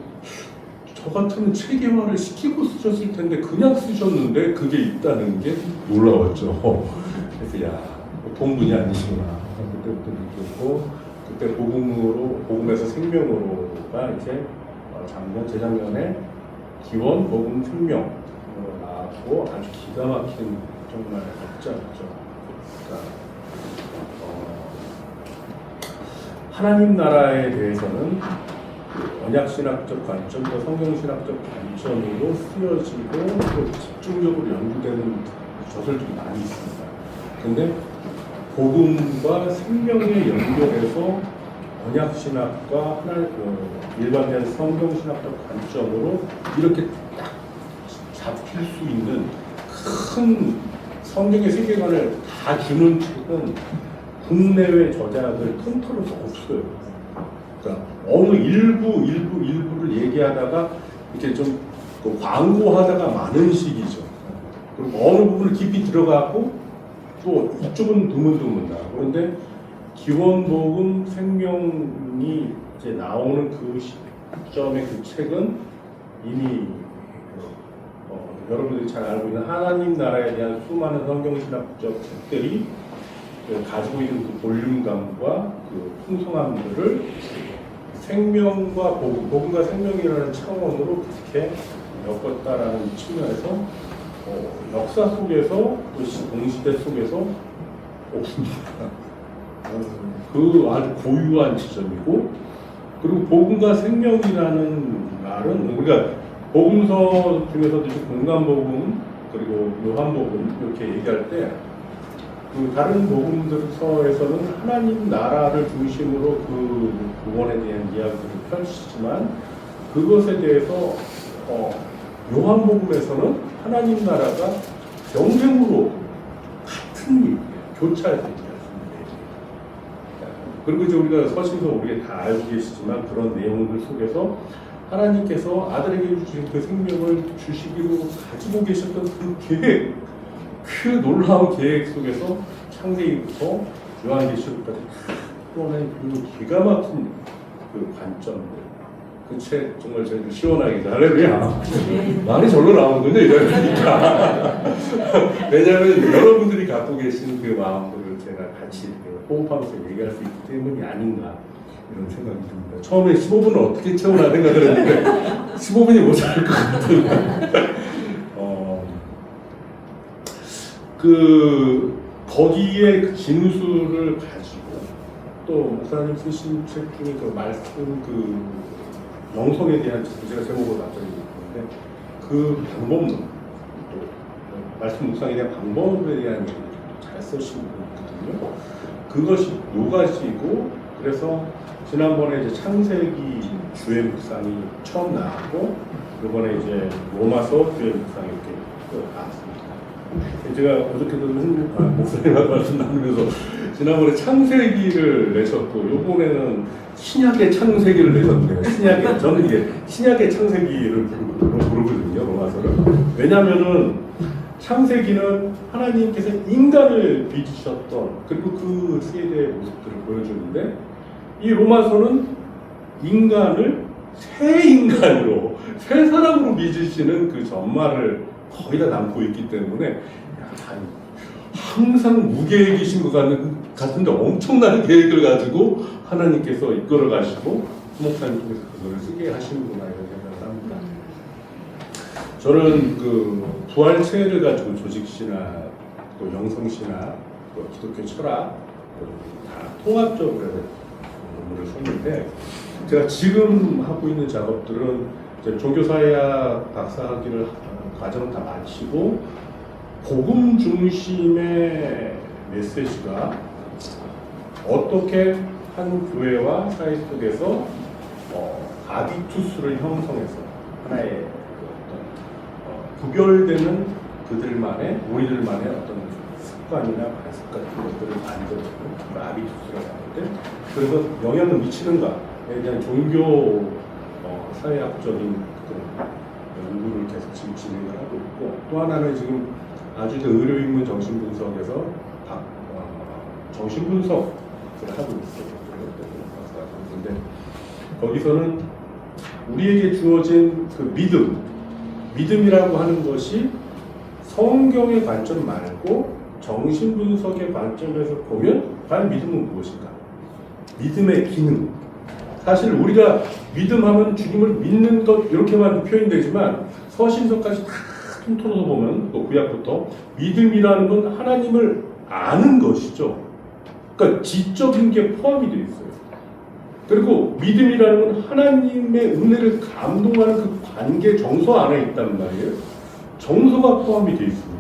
저 같으면 체계화를 시키고 쓰셨을 텐데 그냥 쓰셨는데 그게 있다는 게 놀라웠죠. 그래서 야 본분이 아니시구나 그때부터 느꼈고 그때 복음에서 생명으로가 이제 재작년에 기원 복음 생명으로 나왔고 아주 기가 막힌 정말 역작이죠. 그러니까 하나님 나라에 대해서는 그 언약신학적 관점과 성경신학적 관점으로 쓰여지고 또 집중적으로 연구되는 저술들이 많이 있습니다. 근데 복음과 생명에 연결해서 언약신학과 일반된 성경신학적 관점으로 이렇게 딱 잡힐 수 있는 큰 성경의 세계관을 다 주는 책은 국내외 저자들 통틀어서 없어요. 그러니까 어느 일부를 얘기하다가 이렇게 좀 광고하다가 많은 식이죠. 그리고 어느 부분을 깊이 들어가고 또 이쪽은 드문드문 나오고. 그런데 기원복음 생명이 이제 나오는 그 시점의 그 책은 이미 여러분들이 잘 알고 있는 하나님 나라에 대한 수많은 성경신학적 책들이 가지고 있는 그 볼륨감과 그 풍성함들을 생명과 복음과 생명이라는 차원으로 그렇게 엮었다라는 측면에서 역사 속에서 또 동시대 속에서 없습니다. 그 아주 고유한 지점이고, 그리고 복음과 생명이라는 말은 우리가 복음서 중에서도 공간복음 그리고 요한복음 이렇게 얘기할 때 그 다른 복음서에서는 하나님 나라를 중심으로 그 구원에 대한 이야기를 펼치지만 그것에 대해서 요한복음에서는 하나님 나라가 영생으로 같은 일, 교차해서 얘기했습니다. 그리고 이제 우리가 서신서 우리가 다 알고 계시지만 그런 내용들 속에서 하나님께서 아들에게 주신 그 생명을 주시기로 가지고 계셨던 그 계획, 그 놀라운 계획 속에서 창세기부터 요한계시록까지 또는 그 기가 막힌 그 관점들, 그 책 정말 저희도 시원하게 할렐루야 말이 절로 나오는군요 이러니까. 왜냐하면 여러분들이 갖고 계신 그 마음들을 제가 같이 호흡하면서 얘기할 수 있기 때문이 아닌가 이런 생각이 듭니다. 처음에 15분을 어떻게 채우나 생각을 했는데 15분이 모자랄 것 같아요. 거기에 그 진수를 가지고 또 목사님 쓰신 책 중에 그 말씀 영성에 대한 제가 제목으로 갑자기 있는데 그 방법론 또 말씀 묵상에 대한 방법에 대한 얘기를 잘 쓰신 분이거든요. 그것이 녹아지고 그래서 지난번에 이제 창세기 주의 묵상이 처음 나왔고 이번에 이제 로마서 주의 묵상이 이렇게 또 나왔습니다. 제가 어저께도 목사님하고 말씀 나누면서 지난번에 창세기를 내셨고 요번에는 신약의 창세기를 내셨네요. 저는 이게 신약의 창세기를 부르거든요, 로마서를. 왜냐면은 창세기는 하나님께서 인간을 빚으셨던 그리고 그 세대의 모습들을 보여주는데 이 로마서는 인간을 새 인간으로 새 사람으로 빚으시는 그 전말을 거의 다 담고 있기 때문에 항상 무계획이신 것 같은데 엄청난 계획을 가지고 하나님께서 이끌어 가시고 목사님 통해서 그걸 쓰게 하시는구나 이런 생각을 합니다. 저는 그 부활체를 가지고 조직신학, 또 영성신학, 또 기독교 철학 다 통합적으로 해서 논문을 썼는데 제가 지금 하고 있는 작업들은 이제 종교사회학 박사학위를 과정을 다 마치고 복음 중심의 메시지가 어떻게 한 교회와 사회 속에서 아비투스를 형성해서 하나의 구별되는 우리들만의 어떤 습관이나 관습 같은 것들을 만들어주고 아비투스라고 하는데 그래서 영향을 미치는가에 대한 종교 사회학적인 연구를 계속 지금 진행을 하고 있고 또 하나는 지금 아주 의료인문 정신분석에서 정신분석을 하고 있어요. 그런데 거기서는 우리에게 주어진 그 믿음이라고 하는 것이 성경의 관점 말고 정신분석의 관점에서 보면 과연 믿음은 무엇인가? 믿음의 기능. 사실 우리가 믿음하면 주님을 믿는 것 이렇게만 표현되지만 서신서까지 다 통틀어서 보면 또 구약부터 믿음이라는 건 하나님을 아는 것이죠. 그러니까 지적인 게 포함이 되어 있어요. 그리고 믿음이라는 건 하나님의 은혜를 감동하는 그 관계 정서 안에 있단 말이에요. 정서가 포함이 되어 있습니다.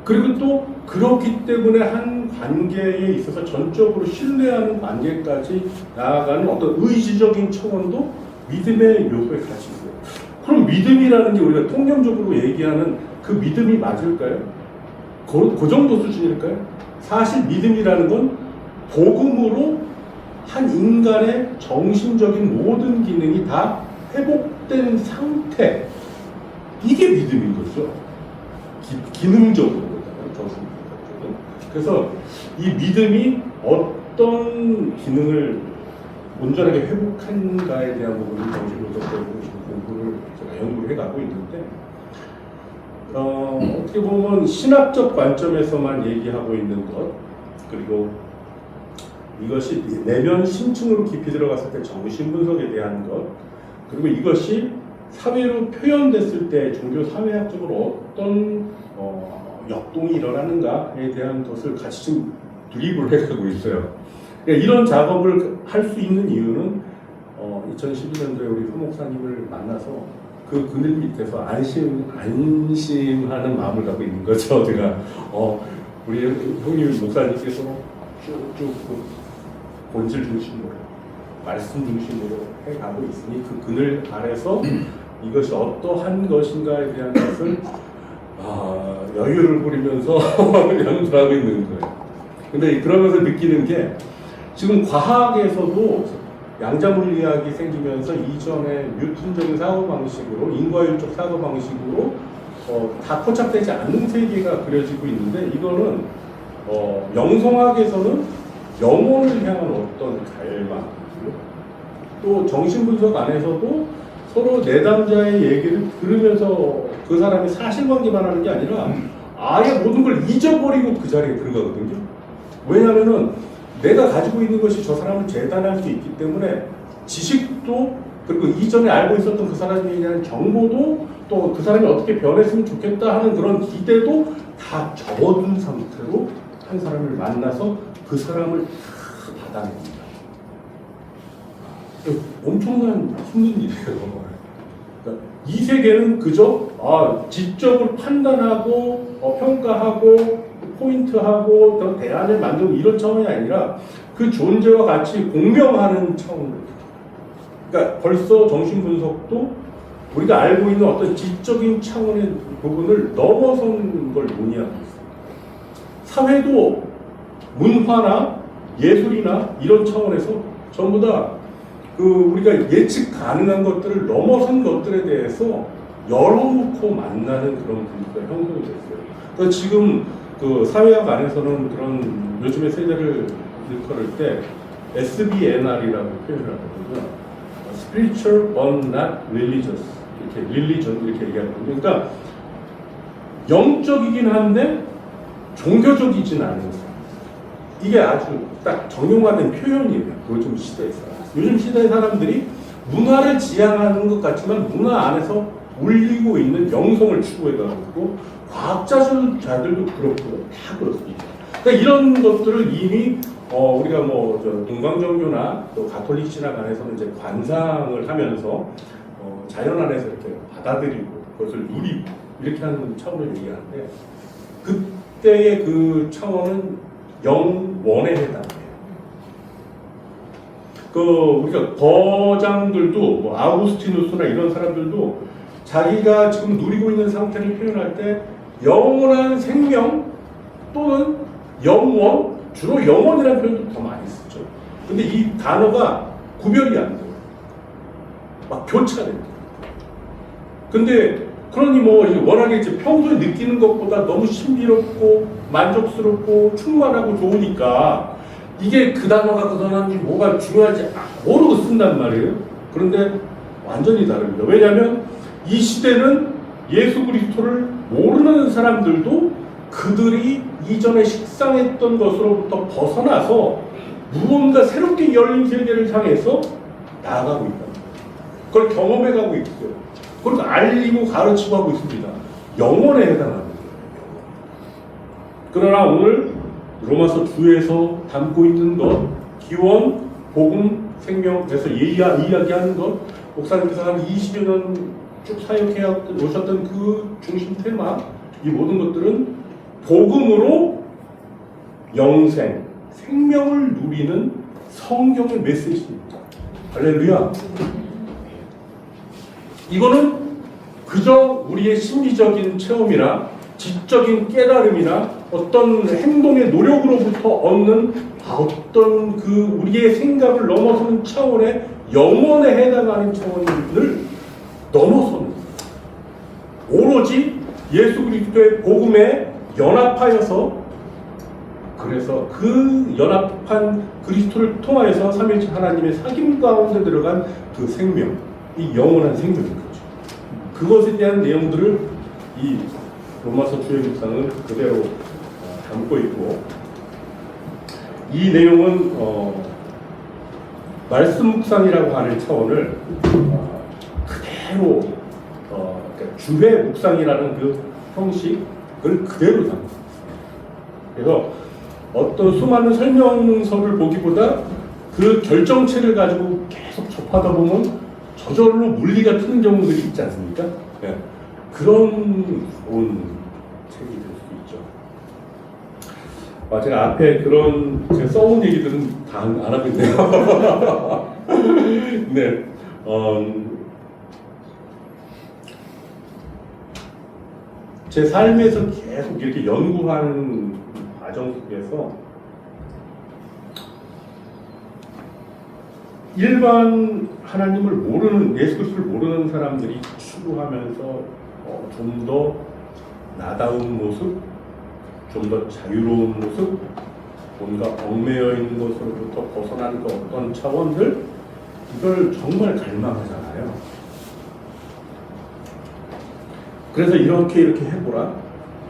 그리고 또 그렇기 때문에 한 관계에 있어서 전적으로 신뢰하는 관계까지 나아가는 어떤 의지적인 차원도 믿음의 요소에 같이 있어요. 그럼 믿음이라는 게 우리가 통념적으로 얘기하는 그 믿음이 맞을까요? 그 정도 수준일까요? 사실 믿음이라는 건 복음으로 한 인간의 정신적인 모든 기능이 다 회복된 상태, 이게 믿음인 거죠. 기능적으로. 그래서 이 믿음이 어떤 기능을 온전하게 회복한가에 대한 부분을 정신분석적으로 공부를 제가 연구를 해가고 있는데, 어떻게 보면 신학적 관점에서만 얘기하고 있는 것, 그리고 이것이 내면 심층으로 깊이 들어갔을 때 정신분석에 대한 것, 그리고 이것이 사회로 표현됐을 때 종교 사회학적으로 어떤 역동이 일어나는가에 대한 것을 같이 좀 드립을 해가고 있어요. 그러니까 이런 작업을 할 수 있는 이유는 2012년도에 우리 서 목사님을 만나서 그 그늘 밑에서 안심하는 마음을 갖고 있는 거죠. 제가 우리 형님 목사님께서 쭉쭉 본질 중심으로 말씀 중심으로 해가고 있으니 그 그늘 아래서 이것이 어떠한 것인가에 대한 것을 여유를 부리면서 연구하고 있는 거예요. 근데 그러면서 느끼는 게 지금 과학에서도 양자물리학이 생기면서 이전에 뉴턴적인 사고방식으로 인과율적 사고방식으로 다 포착되지 않는 세계가 그려지고 있는데, 이거는 영성학에서는 영혼을 향한 어떤 갈망, 또 정신분석 안에서도 서로 내담자의 얘기를 들으면서 그 사람이 사실관계만 하는 게 아니라 아예 모든 걸 잊어버리고 그 자리에 들어가거든요. 왜냐하면은 내가 가지고 있는 것이 저 사람을 재단할 수 있기 때문에 지식도, 그리고 이전에 알고 있었던 그 사람에 대한 정보도, 또 그 사람이 어떻게 변했으면 좋겠다 하는 그런 기대도 다 접어둔 상태로 한 사람을 만나서 그 사람을 다 받아냅니다. 엄청난 힘든 일이에요. 그러니까 이 세계는 그저 지적으로 판단하고 평가하고 포인트하고 또 대안을 만들고 이런 차원이 아니라 그 존재와 같이 공명하는 차원으로. 그러니까 벌써 정신분석도 우리가 알고 있는 어떤 지적인 차원의 부분을 넘어선 걸 논의하고 있습니다. 사회도 문화나 예술이나 이런 차원에서 전부 다 우리가 예측 가능한 것들을 넘어선 것들에 대해서 열어놓고 만나는 그런 분위기가 형성이 됐어요. 그러니까 지금 그 사회학 안에서는 그런 요즘의 세대를 일컬을 때 SBNR이라고 표현을 하거든요. Spiritual but not religious. 이렇게 religion 이렇게 얘기하거든요. 그러니까 영적이긴 한데 종교적이진 않은 사람. 이게 아주 딱 정형화된 표현이에요. 요즘 시대에서. 요즘 시대의 사람들이 문화를 지향하는 것 같지만 문화 안에서 울리고 있는 영성을 추구해가지고 과학자들도 그렇고 다 그렇습니다. 그러니까 이런 것들을 이미 우리가 동방정교나 또 가톨릭 신학 안에서는 이제 관상을 하면서 자연 안에서 이렇게 받아들이고 그것을 누리고 이렇게 하는 차원을 얘기하는데, 그때의 그 차원은 영원에 해당해요. 우리가 거장들도 아우구스티누스나 이런 사람들도 자기가 지금 누리고 있는 상태를 표현할 때 영원한 생명 또는 영원, 주로 영원이라는 표현도 더 많이 쓰죠. 근데 이 단어가 구별이 안 돼요. 막 교차됩니다. 근데 그러니 워낙에 이제 평소에 느끼는 것보다 너무 신비롭고 만족스럽고 충만하고 좋으니까 이게 그 단어가 그 단어인지 뭐가 중요한지 모르고 쓴단 말이에요. 그런데 완전히 다릅니다. 왜냐하면 이 시대는 예수 그리스도를 모르는 사람들도 그들이 이전에 식상했던 것으로부터 벗어나서 무언가 새롭게 열린 세계를 향해서 나아가고 있다. 그걸 경험해가고 있고요. 그걸 알리고 가르치고 하고 있습니다. 영혼에 해당하는 거예요. 그러나 오늘 로마서 2에서 담고 있는 것, 기원, 복음 생명에서 이야기하는 것, 목사님께서 한 20여 년 쭉 사역해 오셨던 그 중심 테마, 이 모든 것들은 복음으로 영생, 생명을 누리는 성경의 메시지입니다. 할렐루야. 이거는 그저 우리의 심리적인 체험이나 지적인 깨달음이나 어떤 행동의 노력으로부터 얻는 어떤 그 우리의 생각을 넘어서는 차원의 영혼에 해당하는 차원을 넘어서는 오로지 예수 그리스도의 복음에 연합하여서, 그래서 그 연합한 그리스도를 통하여서 삼위일체 하나님의 사귐 가운데 들어간 그 생명, 이 영원한 생명인 거죠. 그것에 대한 내용들을 이 로마서 주의 묵상은 그대로 담고 있고, 이 내용은 말씀 묵상이라고 하는 차원을 그대로 그러니까 주의 묵상이라는 그 형식을 그대로 담고 있습니다. 그래서 어떤 수많은 설명서를 보기보다 그 결정체를 가지고 계속 접하다 보면 저절로 물리가 트는 경우들이 있지 않습니까? 네. 그런 좋은 책이 될 수도 있죠. 제가 앞에 그런 제가 써온 얘기들은 다 안 하고 있네요. 네. 제 삶에서 계속 이렇게 연구하는 과정 속에서 일반 하나님을 모르는, 예수 그리스도를 모르는 사람들이 추구하면서 좀 더 나다운 모습, 좀 더 자유로운 모습, 뭔가 얽매여 있는 것으로부터 벗어난 그 어떤 차원들, 이걸 정말 갈망하잖아요. 그래서 이렇게 해보라,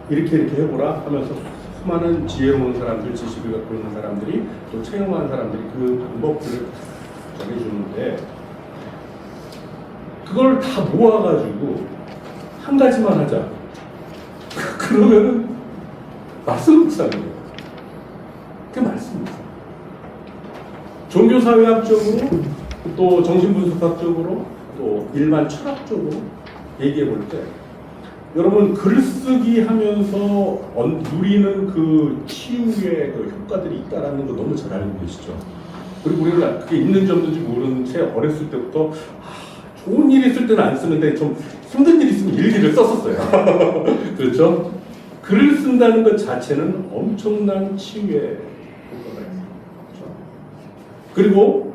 이렇게 해보라 하면서 수많은 지혜로운 사람들, 지식을 갖고 있는 사람들이, 또 체험한 사람들이 그 방법들을 전해주는데, 그걸 다 모아가지고 한 가지만 하자. 그러면은 말씀 묵상이에요. 그게 말씀 묵상. 종교사회학적으로, 또 정신분석학적으로, 또 일반 철학적으로 얘기해 볼 때, 여러분 글쓰기 하면서 누리는 그 치유의 그 효과들이 있다라는 거 너무 잘 알고 계시죠? 그리고 우리가 그게 있는지 없는지 모르는 채 어렸을 때부터 좋은 일이 있을 때는 안 쓰는데 좀 힘든 일이 있으면 일기를 썼었어요. 그렇죠? 글을 쓴다는 것 자체는 엄청난 치유의 효과가 있어요. 그렇죠? 그리고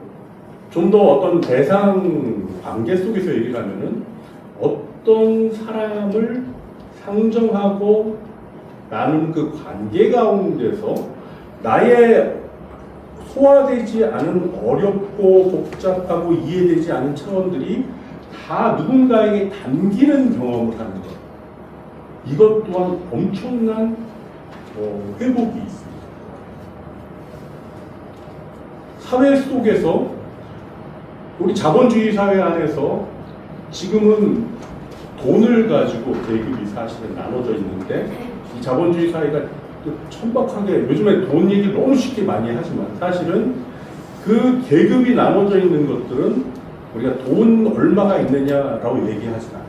좀 더 어떤 대상 관계 속에서 얘기를 하면은 어떤 사람을 상정하고 나는 그 관계 가운데서 나의 소화되지 않은 어렵고 복잡하고 이해되지 않은 차원들이 다 누군가에게 담기는 경험을 하는 것. 이것 또한 엄청난 회복이 있습니다. 사회 속에서, 우리 자본주의 사회 안에서 지금은 돈을 가지고 계급이 사실은 나눠져 있는데, 이 자본주의 사회가 또 천박하게, 요즘에 돈 얘기를 너무 쉽게 많이 하지만 사실은 그 계급이 나눠져 있는 것들은 우리가 돈 얼마가 있느냐라고 얘기하지 않아요.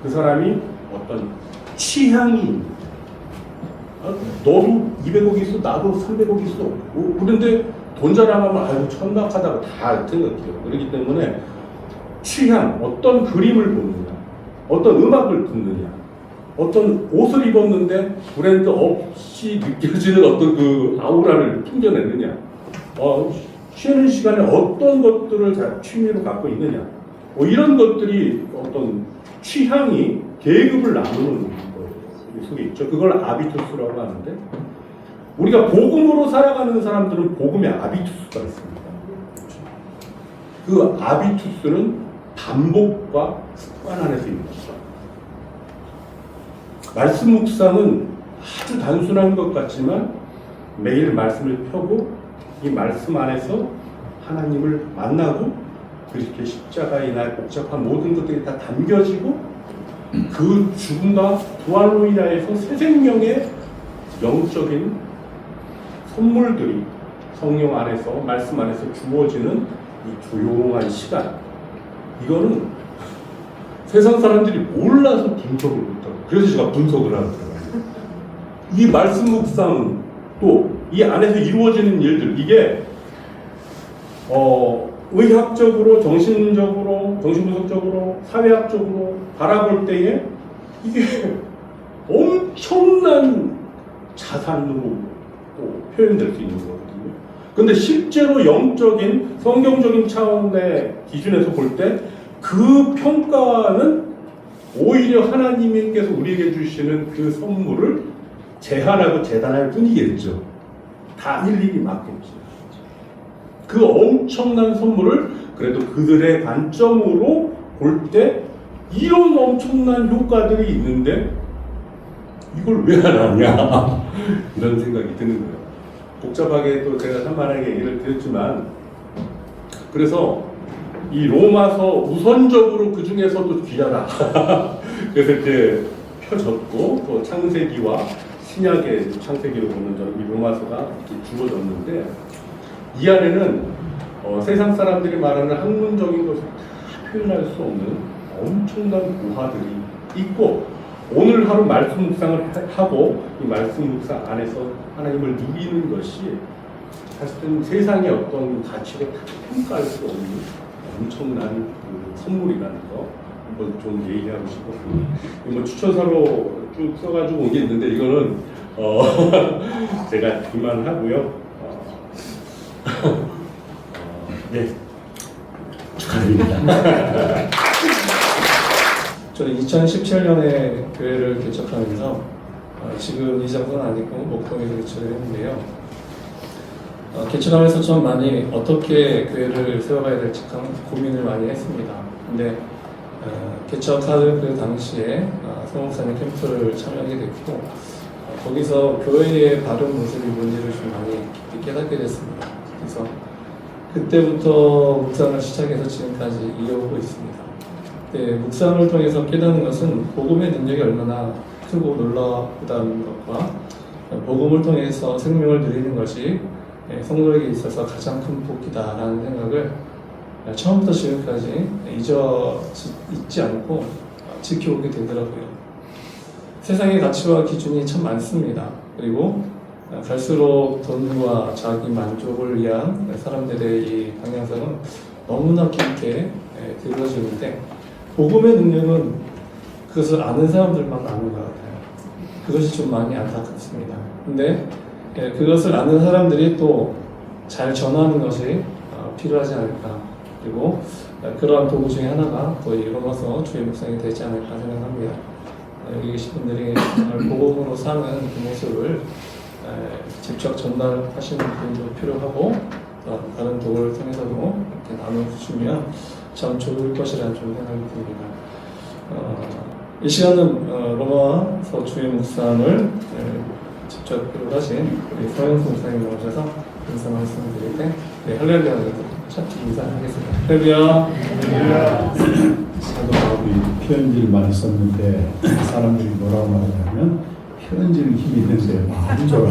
그 사람이 어떤 취향이 있는, 너도 200억 있어, 나도 300억 있어. 그런데 돈 자랑하면 아유 천박하다고 다 생각해요. 그렇기 때문에 취향, 어떤 그림을 보느냐, 어떤 음악을 듣느냐, 어떤 옷을 입었는데 브랜드 없이 느껴지는 어떤 그 아우라를 풍겨내느냐, 쉬는 시간에 어떤 것들을 취미로 갖고 있느냐, 이런 것들이 어떤 취향이 계급을 나누는 속에 있죠. 그걸 아비투스라고 하는데, 우리가 복음으로 살아가는 사람들은 복음의 아비투스가 있습니다. 그 아비투스는 반복과 습관 안에서 있는 것이죠. 말씀 묵상은 아주 단순한 것 같지만 매일 말씀을 펴고 이 말씀 안에서 하나님을 만나고, 그렇게 십자가의 날 복잡한 모든 것들이 다 담겨지고, 그 죽음과 부활로 인하여서 새 생명의 영적인 선물들이 성령 안에서 말씀 안에서 주어지는 이 조용한 시간, 이거는 세상 사람들이 몰라서 분석을 못하고, 그래서 제가 분석을 하더라고요. 이 말씀 묵상 또 이 안에서 이루어지는 일들, 이게 의학적으로, 정신적으로, 정신분석적으로, 사회학적으로 바라볼 때에 이게 엄청난 자산으로 또 표현될 수 있는 거거든요. 근데 실제로 영적인, 성경적인 차원의 기준에서 볼 때 그 평가는 오히려 하나님께서 우리에게 주시는 그 선물을 제한하고 재단할 뿐이겠죠. 다 일일이 맞겠죠. 그 엄청난 선물을 그래도 그들의 관점으로 볼 때 이런 엄청난 효과들이 있는데 이걸 왜 안 하냐 이런 생각이 드는 거예요. 복잡하게 또 제가 산만하게 얘기를 드렸지만, 그래서 이 로마서 우선적으로 그 중에서도 귀하다. 그래서 이렇게 펴졌고, 또 창세기와 신약의 창세기로 보면 저는 이 로마서가 이렇게 주어졌는데, 이 안에는 세상 사람들이 말하는 학문적인 것을 다 표현할 수 없는 엄청난 고화들이 있고, 오늘 하루 말씀 묵상을 하고 이 말씀 묵상 안에서 하나님을 누리는 것이 사실은 세상의 어떤 가치를 다 평가할 수 없는 엄청난 그 선물이라는 거 한번 좀 얘기하고 싶었습니다. 뭐 추천사로 쭉 써가지고 온 게 있는데 이거는 제가 그만하고요. 네, 축하드립니다. 저는 2017년에 교회를 개척하면서 지금 이 정도는 아니고 목동에서 개척을 했는데요. 개척하면서 좀 많이 어떻게 교회를 세워가야 될지 고민을 많이 했습니다. 근데 개척하는 그 당시에 성목사님 캠프를 참여하게 됐고, 거기서 교회의 바른 모습이 뭔지를 좀 많이 깊이 깨닫게 됐습니다. 그래서 그때부터 묵상을 시작해서 지금까지 이어오고 있습니다. 네, 묵상을 통해서 깨닫는 것은 복음의 능력이 얼마나 크고 놀라우다는 것과 복음을 통해서 생명을 누리는 것이 성도에게 있어서 가장 큰 복이다라는 생각을 처음부터 지금까지 잊지 않고 지켜오게 되더라고요. 세상의 가치와 기준이 참 많습니다. 그리고 갈수록 돈과 자기 만족을 위한 사람들의 이 방향성은 너무나 깊게 들어지는데, 복음의 능력은 그것을 아는 사람들만 아는 것 같아요. 그것이 좀 많이 안타깝습니다. 근데 그것을 아는 사람들이 또 잘 전하는 것이 필요하지 않을까. 그리고 그러한 도구 중에 하나가 또 이 로마서 주의 묵상이 되지 않을까 생각합니다. 여기 계신 분들이 복음으로 사는 그 모습을 직접 전달하시는 분도 필요하고, 다른 도구를 통해서도 이렇게 나눠주시면 참 좋을 것이라는 좀 생각이 듭니다. 이 시간은 로마서 주의 묵상을 직접 교육하신 우리 서영수 목사님 나오셔서 인사 말씀드릴 때, 네, 할렐루야를 첫 인사하겠습니다. 할렐루야. 사도 바울이 편지를 많이 썼는데 사람들이 뭐라고 말하냐면 편지는 힘이 있는데 마음이 좋아.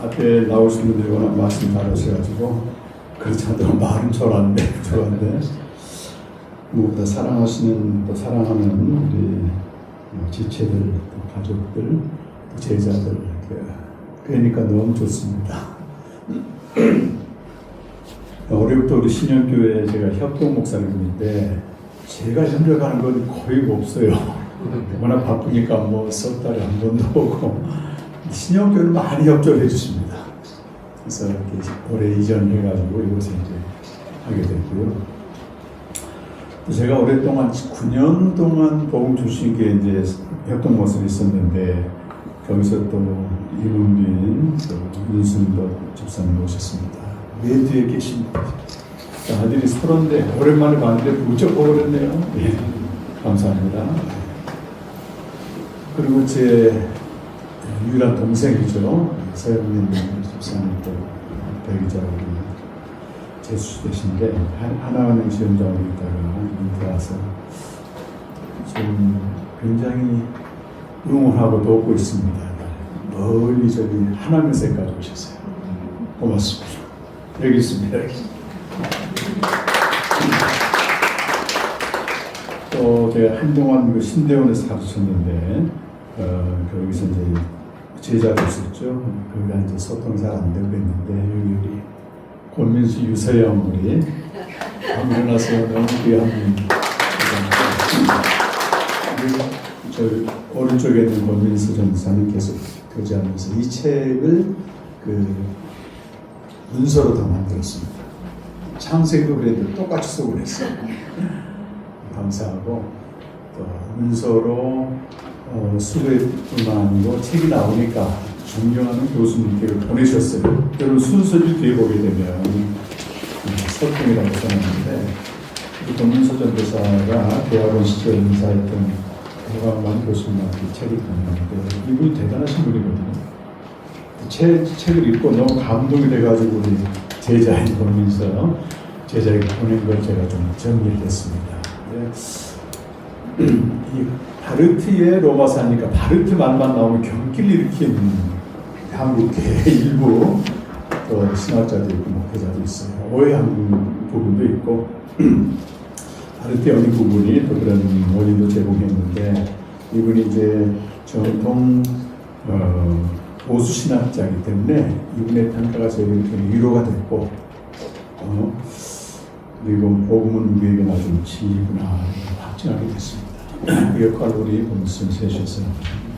앞에 나오신 분들이 워낙 말씀 잘하셔가지고 그렇지 않더라도 마음은 좋았는데 무엇보다 사랑하시는, 또 사랑하는 우리 지체들, 또 가족들, 또 제자들, 그러니까 너무 좋습니다. 올해부터 우리 신영교회 제가 협동 목사님인데 제가 협력하는 건 거의 없어요. 워낙 바쁘니까 뭐 석 달에 한 번도 오고, 신영교회는 많이 협조를 해주십니다. 그래서 이렇게 올해 이전해가지고 이곳에 이제 하게 됐고요. 제가 오랫동안 9년 동안 복음 주신 게 이제 협동 모습이 있었는데, 거기서 또 이문빈, 또 윤순덕 집사님 오셨습니다. 내 뒤에 계신 아들이 30인데 오랜만에 봤는데 무척 오래됐네요. 네, 감사합니다. 그리고 제 유일한 동생이죠. 서영민 집사님 또 배기자 우리 제수되신데 하나은행 시험장으로 있다가 인터와서 지금 굉장히 응원하고 돕고 있습니다. 멀리 저기 하나면서까지 오셨어요. 고맙습니다. 여기 있습니다. 또 제가 한동안 그 신대원에서 가르쳤는데 거기서 이제 제자도 있었죠. 거기가 이제 소통이 잘 안 되고 있는데 여기 우리 권민수 유서영 우리 일어나서 너무 귀한 저 오른쪽에 있는 권민수 전사님 계속 교제하면서 이 책을 그 문서로 다 만들었습니다. 창세기도 그랬는데 똑같이 쓰고 그랬어요. 감사하고 또 문서로 수고할 뿐만 아니고 책이 나오니까 존경하는 교수님께 보내셨어요. 여러분 순서를 뒤에 보게 되면 서통이라고 써놨는데 이 권민수 전도사가 대학원 시절 인사했던 대광만 교수님한테 책이 갔는데 이분이 대단하신 분이거든요. 책을 읽고 너무 감동이 돼가지고 우리 제자인 권민수 제자에게 보낸 걸 제가 좀 정리를 했습니다. 이 바르트의 로마사니까 바르트 말만 나오면 경기를 일으킨 한국의 일부 또 신학자도 있고 목회자도 있어요. 오해한 부분도 있고 바르트의 어느 부분이 또 그런 원인도 제공했는데 이분이 이제 정통 보수 신학자이기 때문에 이분의 평가가 저에게 위로가 됐고 그리고 복음은 우리에게 나중 지구나 확증하게 됐습니다. 그 역할을 우리 본선 세셔서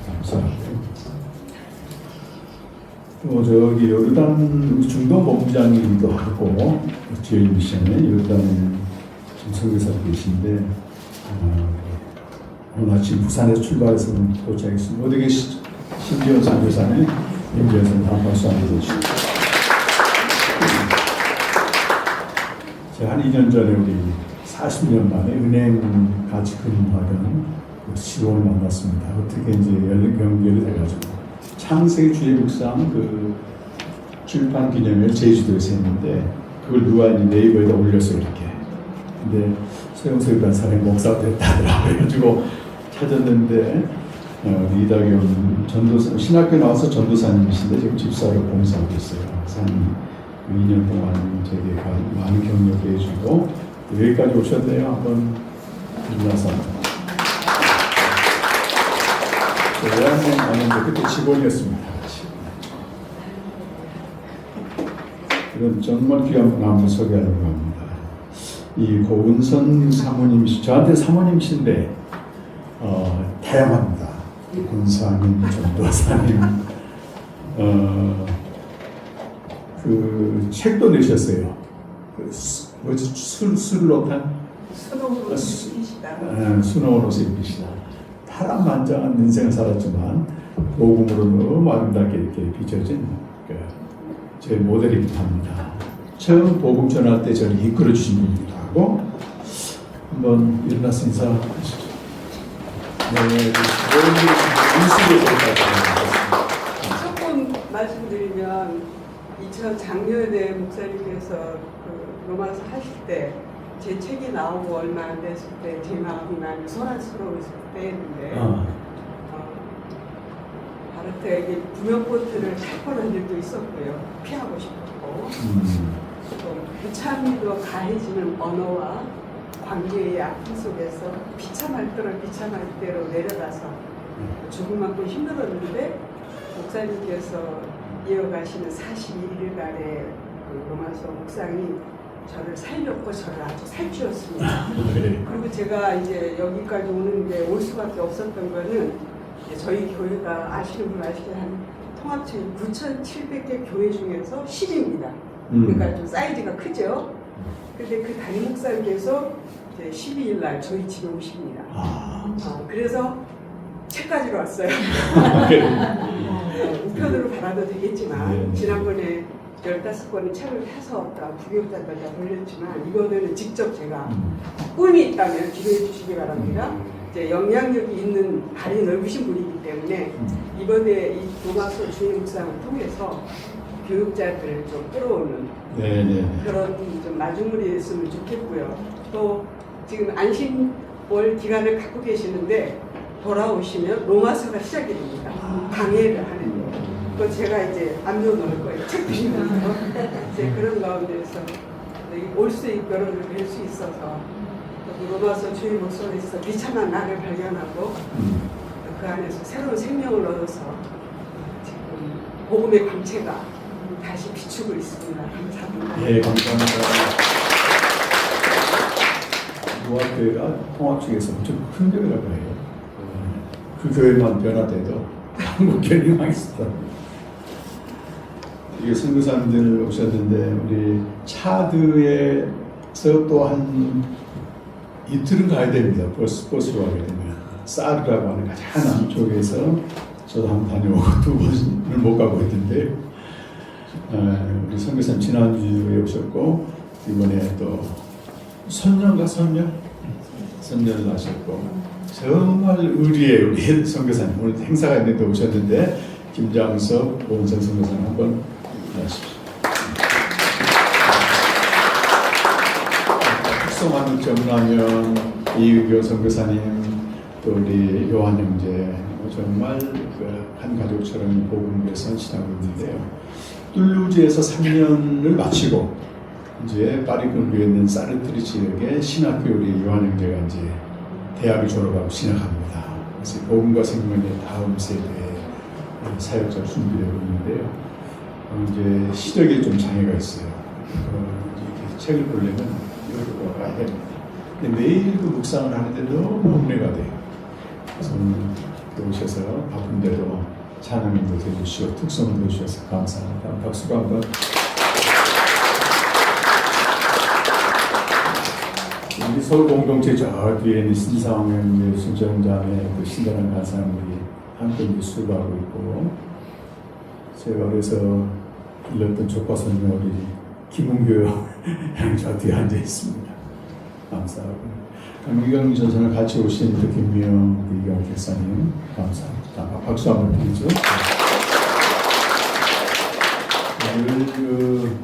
감사합니다. 또 저기 요르단 중동 본부장이기도 하고 지엘 미션에 요르단 설교사도 계신데 오늘 아침 부산에서 출발해서 도착했습니다. 어디 계시죠? 신지원 선교사님, 임지원 선생님 한 박수 한번 해주시죠. 제가 한 2년 전에 우리 40년 만에 은행 같이 근무하던 시골을 만났습니다. 어떻게 이제 연결이 돼가지고 창세기 주의 묵상 그 출판 기념회를 제주도에서 했는데 그걸 누가 이제 네이버에다 올렸어요 이렇게. 근데 소영석이라는 사람이 목사가 됐다더라고요. 그래가지고 찾았는데 이다경 전도사 신학교 나와서 전도사님이신데 지금 집사로 봉사하고 있어요. 그래서 한 2년 동안 저에게 많은 격려도 해주고 여기까지 오셨네요. 한번 만나서 여행여행 가는데 그때 직원이었습니다. 이런 정말 귀한 분 한번 소개하려고 합니다. 이 고은선 사모님이시 저한테 사모님이신데 다양합니다. 권사님, 전도사님 그 책도 내셨어요. 그 술로탄 수놓은 옷을 입으시다. 파란만장한 인생을 살았지만 복음으로 너무 아름답게 이렇게 빚어진 제 모델이기도 합니다. 처음 복음 전할 때 저를 이끌어 주신 분이기도 하고 한번 일어나서 인사하시죠. 네, 조금 말씀드리면 작년에 목사님께서 그 로마서 하실 때 제 책이 나오고 얼마 안 됐을 때 제 마음이 많이 소란스러웠을 때였는데 바르트에게 구명보트를 살 뻔한 일도 있었고요. 피하고 싶었고 또 비참이도 가해지는 언어와 관계의 아픔 속에서 비참할 대로 내려가서 조금만큼 힘들었는데 목사님께서 이어가시는 41일간의 그 로마서 묵상이 저를 살렸고 저를 아주 살찌웠습니다. 그리고 제가 이제 여기까지 오는 게 올 수밖에 없었던 거는 저희 교회가 아시는 분 아시게 한 통합체 9,700개 교회 중에서 10입니다. 그러니까 좀 사이즈가 크죠. 근데 그 담임 목사님께서 12일 날 저희 집에 오십니다. 그래서 책가지러 왔어요. 우편으로 받아도 되겠지만 지난번에 15권의 책을 사서 부교육자들 다 돌렸지만 이거는 직접 제가 꿈이 있다면 기도해 주시기 바랍니다. 이제 영향력이 있는 발이 넓으신 분이기 때문에 이번에 이 로마서 주의 묵상을 통해서 교육자들을 좀 끌어오는 그런 좀 마중물이 됐으면 좋겠고요. 또 지금 안심월 기간을 갖고 계시는데 돌아오시면 로마서가 시작이 됩니다. 강해를 하는 거. 그거 제가 이제 남겨놓을 거예요. 책 보시면서. 이제 그런 가운데서 올 수 있도록 뵐 수 있어서 또 로마서 주의 목소리에서 비참한 나를 발견하고 그 안에서 새로운 생명을 얻어서 지금 복음의 광채가 다시 비추고 있습니다. 감사합니다. 네, 감사합니다. 노아교회가 통합 쪽에서 엄청 큰 교회라고 해요. 그 교회만 변화돼도 한국 교회가 망했어. 이게 선교사님들 오셨는데 우리 차드에서 또 한 이틀은 가야 됩니다. 버스로 가게 되면 사르라고 하는 가장 남쪽에서 저도 한번 다녀오고 2번을 못 가고 있던데 우리 선교사님 지난주에 오셨고 이번에 또 선녀가 선녀를 하셨고 정말 의리의 우리 선교사님 오늘 행사가 있는데 오셨는데 김장석 오은선 선교사님 한번 하십시오. 특성한 정남현 이의교 선교사님 또 우리 요한 형제 정말 한 가족처럼 복음을 선신하고 있는데요. 툴루즈에서 3년을 마치고 이제 파리 근교에 있는 사르트르 지역의 신학교 우리 요한 형제가 이제 대학을 졸업하고 진학합니다. 그래서 복음과 생명의 다음 세대의 사역자 준비되고 있는데요. 이제 시력에 좀 장애가 있어요. 이렇게 책을 보려면 여기로 와야 됩니다. 근데 매일 그 묵상을 하는데 너무 은혜가 돼요. 그래서 오늘 오셔서 바쁜데도 찬양도 해주시고 특성도 해주셔서 감사합니다. 박수가 한번. 우리 서울 공동체 저 뒤에 있는 신상현 순정자의 그 신전한 간사님들이 함께 수고하고 있고 제가 그래서 길렀던 조과선녀 우리 김은교 양 저 뒤에 앉아 있습니다. 감사하고 강미경 전선을 같이 오신 그 김미영 이경 교사님 감사합니다. 박수 한번 드리죠. 오늘 그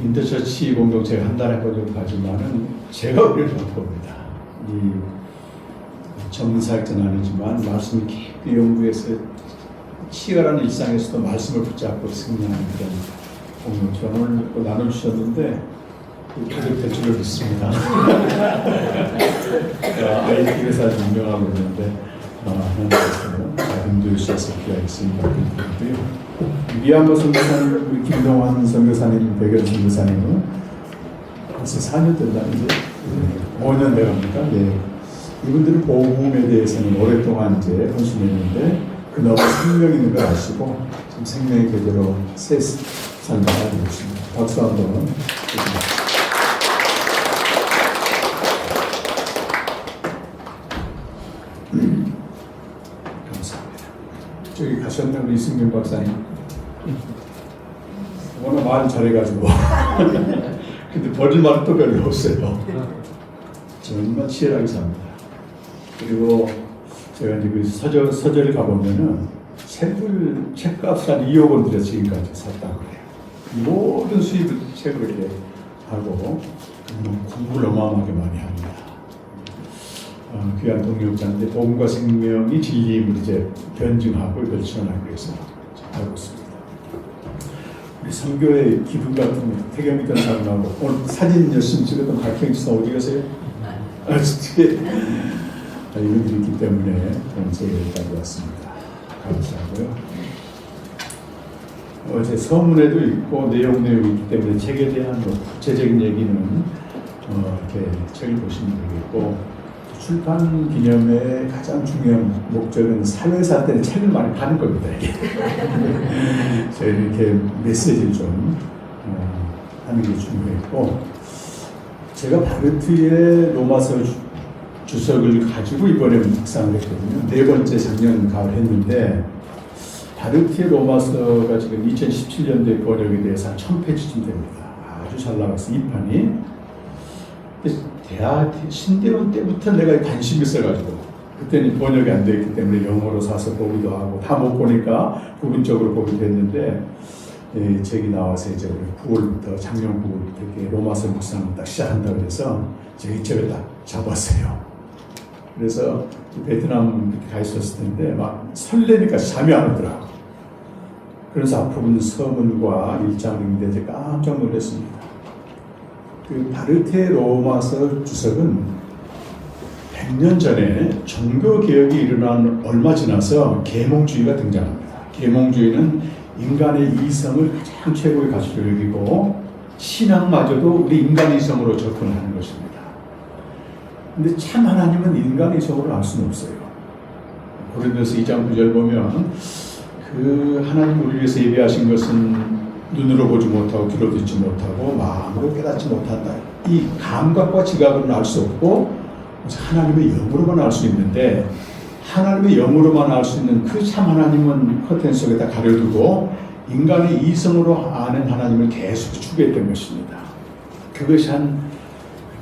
인터처치 공동체가 한 달에 한 번 정도 가지만은 제가 우리를 봅니다. 이 전문사역자는 아니지만 말씀을 깊이 연구해서 치열한 일상에서도 말씀을 붙잡고 승리하는 그런 공동체 오늘 나눠주셨는데 가족 대출을 믿습니다. IT 회사 운영하고 있는데 하나님께서 잘 힘들어 주셔서 기도하겠습니다. 미얀마 선교사님, 우리 김동환 선교사님, 백연 선교사님은 벌써 4년 된다 이제 5년 돼갑니까? 예. 이분들은 복음에 대해서는 오랫동안 이제 헌신했는데 그 너무 생명 있는 걸 아시고 지금 생명의 계대로 새 삶을 살고 있습니다. 박수 한번. 감사합니다. 저기 가셨나 우리 이승균 박사님. 워낙 말 잘해가지고 근데 버릴 말은 또 별로 없어요. 정말 치열하게 삽니다. 그리고 제가 이제 그 서점에 가보면은 책값을 한 2억 원 들여 지금까지 샀다고 그래요. 모든 수입을 책으로 이렇게 하고 공부를 어마어마하게 많이 합니다. 귀한 동력자인데 복음과 생명이 진리임을 이제 변증하고 이걸 전하기 위해서 하고 있습니다. 우리 선교의 기분 같은 태경이 전사님하고 오늘 사진 열심히 찍었던 박형지 선 어디 가세요? 이분들이 있기 때문에 오늘 여기까지 왔습니다. 감사하고요. 어제 서문에도 있고 내용이 있기 때문에 책에 대한 구체적인 얘기는 이렇게 책을 보시면 되겠고 출판 기념의 가장 중요한 목적은 사회사 때는 책을 많이 파는 겁니다. 이게. 저희는 이렇게 메시지를 좀 하는 게 중요했고 제가 바르트의 로마서 주석을 가지고 이번에 묵상을 했거든요. 4번째 작년 가을 했는데 바르트의 로마서가 지금 2017년도에 번역에 대해서 한 1000페이지쯤 됩니다. 아주 잘 나갔어, 이 판이. 대학 신대원 때부터 내가 관심이 있어가지고 그때는 번역이 안 되어 있기 때문에 영어로 사서 보기도 하고 다 못 보니까 부분적으로 보기도 했는데 책이 나와서 이제 9월부터 작년 9월부터 이렇게 로마서 묵상을 딱 시작한다고 해서 제가 이 책을 딱 잡았어요. 그래서 베트남 가 있었을 텐데 막 설레니까 잠이 안 오더라고. 그래서 앞부분 서문과 1장을 읽는데 깜짝 놀랐습니다. 그 바르테 로마서 주석은 100년 전에 종교개혁이 일어난 얼마 지나서 계몽주의가 등장합니다. 계몽주의는 인간의 이성을 가장 최고의 가치로 여기고 신앙마저도 우리 인간의 이성으로 접근하는 것입니다. 근데 참 하나님은 인간의 이성으로 알 수는 없어요. 고린도서 2장 9절 보면 그 하나님 우리 위해서 예비하신 것은 눈으로 보지 못하고 귀로 듣지 못하고 마음으로 깨닫지 못한다. 이 감각과 지각으로는 알 수 없고 하나님의 영으로만 알 수 있는데 하나님의 영으로만 알 수 있는 그 참 하나님은 커튼 속에다 가려두고 인간의 이성으로 아는 하나님을 계속 추구했던 것입니다. 그것이 한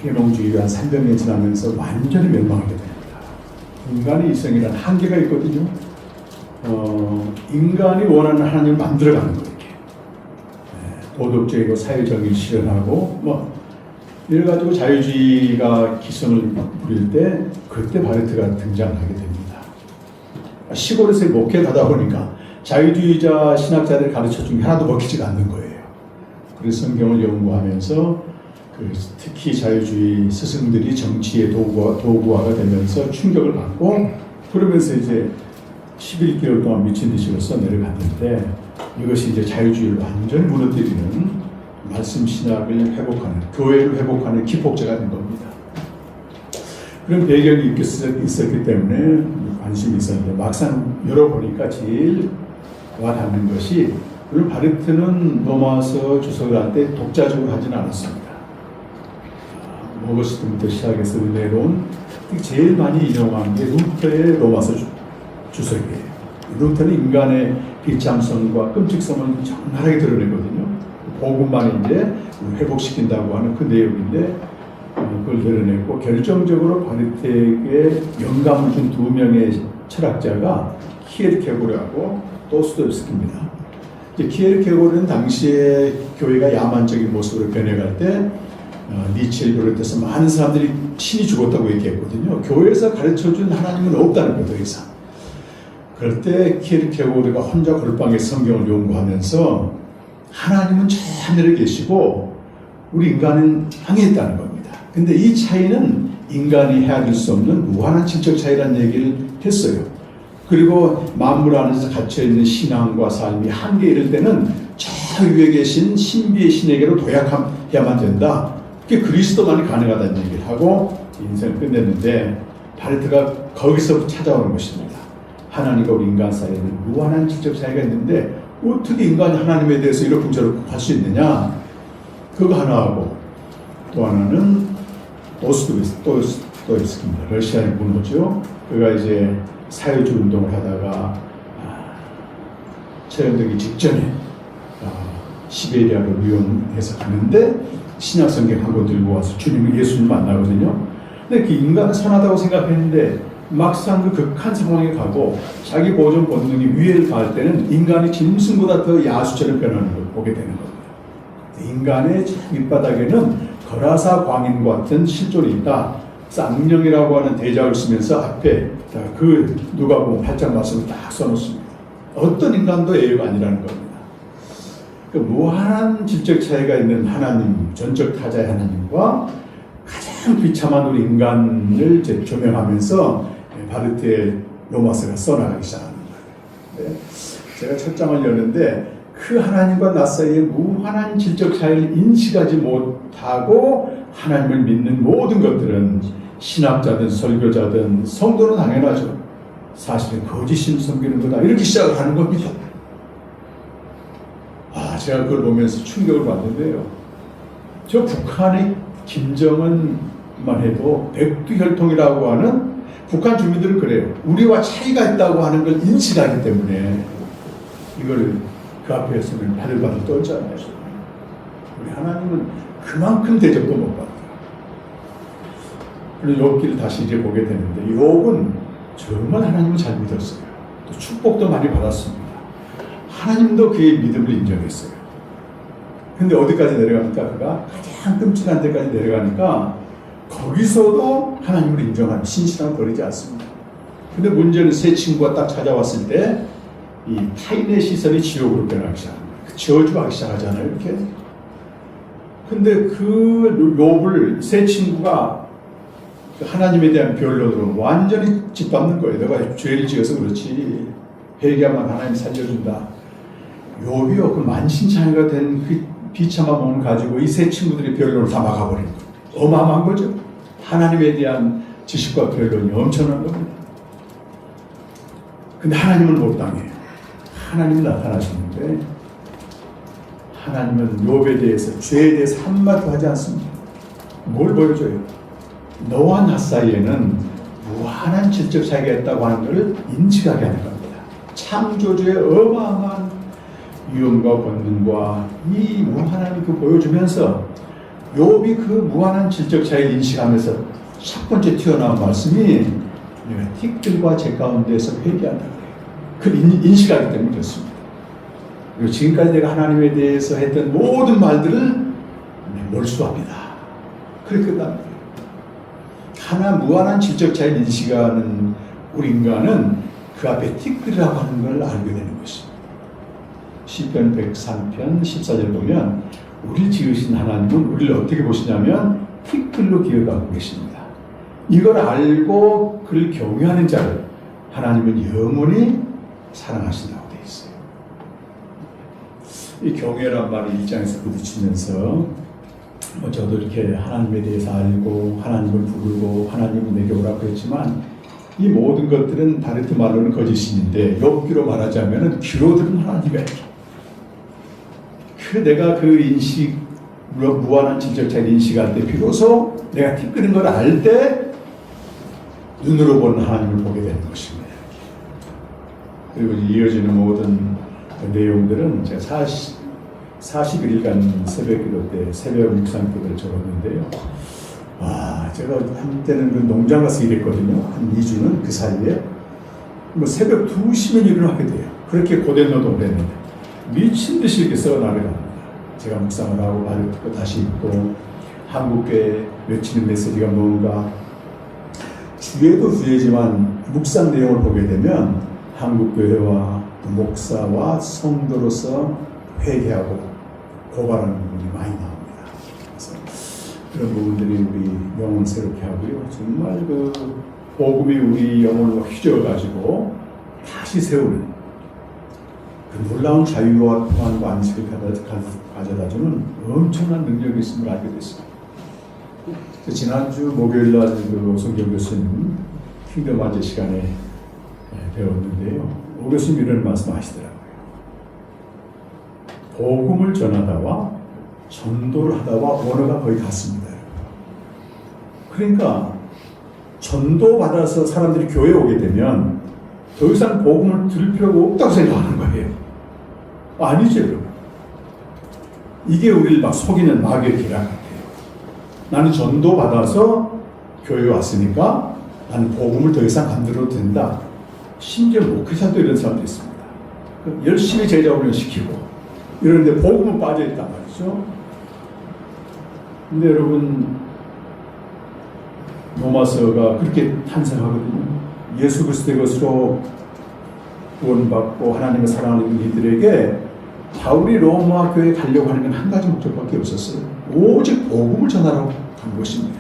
계몽주의가 한 300년 지나면서 완전히 멸망하게 됩니다. 인간의 이성이라는 한계가 있거든요. 인간이 원하는 하나님을 만들어가는 거예요. 도덕적이고 사회적인 실현하고 뭐 이래 가지고 자유주의가 기성을 부릴 때 그때 바르트가 등장하게 됩니다. 시골에서 목회를 하다 보니까 자유주의자 신학자들 가르쳐 준 게 하나도 먹히지가 않는 거예요. 그래서 성경을 연구하면서 특히 자유주의 스승들이 정치의 도구화가 되면서 충격을 받고 그러면서 이제 11개월 동안 미친 듯이 써내려갔는데 이것이 이제 자유주의를 완전히 무너뜨리는 말씀 신학을 회복하는, 교회를 회복하는 기폭제가 된 겁니다. 그런 배경이 있었기 때문에 관심이 있었는데 막상 열어보니까 제일 와닿는 것이 물론 바르트는 로마서 주석을 할 때 독자적으로 하지는 않았습니다. 오거스틴부터 시작해서 은혜로운 제일 많이 인용한 게 루터의 로마서 주석이에요. 루터는 인간의 비참성과 끔찍성을 적나라하게 드러내거든요. 복음만 이제 회복시킨다고 하는 그 내용인데 그걸 드러냈고 결정적으로 바르트에게 영감을 준 두 명의 철학자가 키에르케고르하고 도스토옙스키입니다. 키에르케고르는 당시에 교회가 야만적인 모습으로 변해갈 때 니체를 비롯해서 많은 사람들이 신이 죽었다고 얘기했거든요. 교회에서 가르쳐준 하나님은 없다는 거예요, 더 이상. 그럴 때 키에르케고르가 혼자 골방에서 성경을 연구하면서 하나님은 저 하늘에 계시고 우리 인간은 땅에 있다는 겁니다. 근데 이 차이는 인간이 헤아릴 수 없는 무한한 질적 차이라는 얘기를 했어요. 그리고 만물 안에서 갇혀있는 신앙과 삶이 한계에 이를 때는 저 위에 계신 신비의 신에게로 도약해야만 된다. 그게 그리스도만이 가능하다는 얘기를 하고 인생을 끝냈는데 바르트가 거기서 찾아오는 것입니다. 하나님과 우리 인간 사이에는 무한한 질적 차이가 있는데 어떻게 인간이 하나님에 대해서 이렇게 저렇게 할 수 있느냐. 그거 하나하고 또 하나는 도스토옙스키입니다. 러시아의 문호죠. 그가 이제 사회주의 운동을 하다가 처형되기 직전에 시베리아로 유영해서 가는데 신약 성경 한 권 들고 와서 주님을 예수님 만나거든요. 근데 그 인간은 선하다고 생각했는데 막상 그 극한 상황에 가고 자기 보존 본능이 위해를 가할 때는 인간이 짐승보다 더 야수처럼 변하는 걸 보게 되는 겁니다. 인간의 밑바닥에는 거라사 광인 같은 실존이 있다. 그래서 악령이라고 하는 대작을 쓰면서 앞에 그 누가 보면 8장 말씀을 딱 써놓습니다. 어떤 인간도 예외가 아니라는 겁니다. 그 무한한 질적 차이가 있는 하나님, 전적 타자의 하나님과 가장 비참한 우리 인간을 조명하면서 바르트의 로마서가 써나가기 시작하는 거예요. 제가 첫 장을 여는데 그 하나님과 나 사이의 무한한 질적 차이를 인식하지 못하고 하나님을 믿는 모든 것들은 신학자든 설교자든 성도는 당연하죠. 사실은 거짓신 섬기는 거다. 이렇게 시작을 하는 겁니다. 제가 그걸 보면서 충격을 받는데요. 저 북한의 김정은만 해도 백두혈통이라고 하는 북한 주민들은 그래요. 우리와 차이가 있다고 하는 걸 인식하기 때문에 이걸 그 앞에 서면 바들바들 떨잖아요. 우리 하나님은 그만큼 대접도 못 받아요. 그래서 욥기를 다시 이제 보게 되는데 욥은 정말 하나님을 잘 믿었어요. 또 축복도 많이 받았습니다. 하나님도 그의 믿음을 인정했어요. 근데 어디까지 내려갑니까? 그가 가장 끔찍한 데까지 내려가니까 거기서도 하나님을 인정하는 신실함을 버리지 않습니다. 근데 문제는 새 친구가 딱 찾아왔을 때 이 타인의 시선이 지옥으로 변하기 시작합니다. 저주하기 시작하잖아요, 이렇게. 근데 그 욥을 세 친구가 하나님에 대한 변론으로 완전히 짓밟는 거예요. 내가 죄를 지어서 그렇지. 회개하면 하나님 살려준다. 욥이요, 그 만신창이가 된 그 비참한 몸을 가지고 이 세 친구들의 변론을 다 막아버린 거예요. 어마어마한 거죠. 하나님에 대한 지식과 변론이 엄청난 겁니다. 근데 하나님은 못 당해요. 하나님이 나타나시는데 하나님은 욥에 대해서, 죄에 대해서 한마디도 하지 않습니다. 뭘 보여줘요? 너와 나 사이에는 무한한 질적 차이가 있다고 하는 것을 인식하게 하는 겁니다. 창조주의 어마어마한 위엄과 권능과 이 무한함을 보여주면서 욥이 그 무한한 질적 차이를 인식하면서 첫 번째 튀어나온 말씀이 내가 틱들과 제 가운데에서 회개한다 그래요. 그걸 인식하기 때문에 그렇습니다. 그리고 지금까지 내가 하나님에 대해서 했던 모든 말들을 몰수합니다. 그렇게 끝납니다. 하나 무한한 질적 차이를 인식하는 우리 인간은 그 앞에 틱들이라고 하는 걸 알게 되는 것입니다. 시편 103편 14절 보면 우리 지으신 하나님은 우리를 어떻게 보시냐면 틱들로 기억하고 계십니다. 이걸 알고 그를 경외하는 자를 하나님은 영원히 사랑하신다고 되어 있어요. 이 경외란 말이 일장에서 부딪히면서 저도 이렇게 하나님에 대해서 알고 하나님을 부르고 하나님은 내게 오라고 했지만 이 모든 것들은 다르트 말로는 거짓신인데 욥기로 말하자면 귀로 들은 하나님의 내가 그 인식, 무한한 질적 차이를 인식할 때 비로소 내가 틱끄는 걸 알 때 눈으로 보는 하나님을 보게 되는 것입니다. 그리고 이어지는 모든 내용들은 제가 41일간 새벽 기도 때 새벽 묵상 기도를 적었는데요. 제가 한때는 그 농장 가서 일했거든요. 한 2주는 그 사이에 뭐 새벽 2시면 일을 하게 돼요. 그렇게 고된 노동을 했는데 미친 듯이 이렇게 써나가게 합니다. 제가 묵상을 하고 말을 듣고 다시 읽고 한국교회 외치는 메시지가 뭔가 주에도 주에지만 묵상 내용을 보게 되면 한국교회와 목사와 성도로서 회개하고 고발하는 부분이 많이 나옵니다. 그래서 그런 부분들이 우리 영혼 새롭게 하고요. 정말 그 복음이 우리 영혼을 휘저어가지고 다시 세우는 그 놀라운 자유와 평안과 안식을 가져다주는 엄청난 능력이 있음을 알게 됐습니다. 지난주 목요일날 그 오성경 교수님 킹덤 아재 시간에 배웠는데요. 오 교수님 이런 말씀 하시더라고요. 복음을 전하다와 전도를 하다와 언어가 거의 같습니다. 그러니까 전도받아서 사람들이 교회에 오게 되면 더 이상 복음을 들을 필요가 없다고 생각하는 거예요. 아니죠, 여러분. 이게 우리를 막 속이는 마귀의 기락 같아요. 나는 전도받아서 교회에 왔으니까 나는 복음을 더 이상 안 들어도 된다. 심지어 목회자도 이런 사람도 있습니다. 열심히 제자 훈련시키고 이러는데 복음은 빠져있단 말이죠. 근데 여러분 로마서가 그렇게 탄생하거든요. 예수 그리스도의 것으로 구원받고 하나님의 사랑하는 이들에게 바울이 로마 교회에 가려고 하는 건 한 가지 목적밖에 없었어요. 오직 복음을 전하라고 한 것입니다.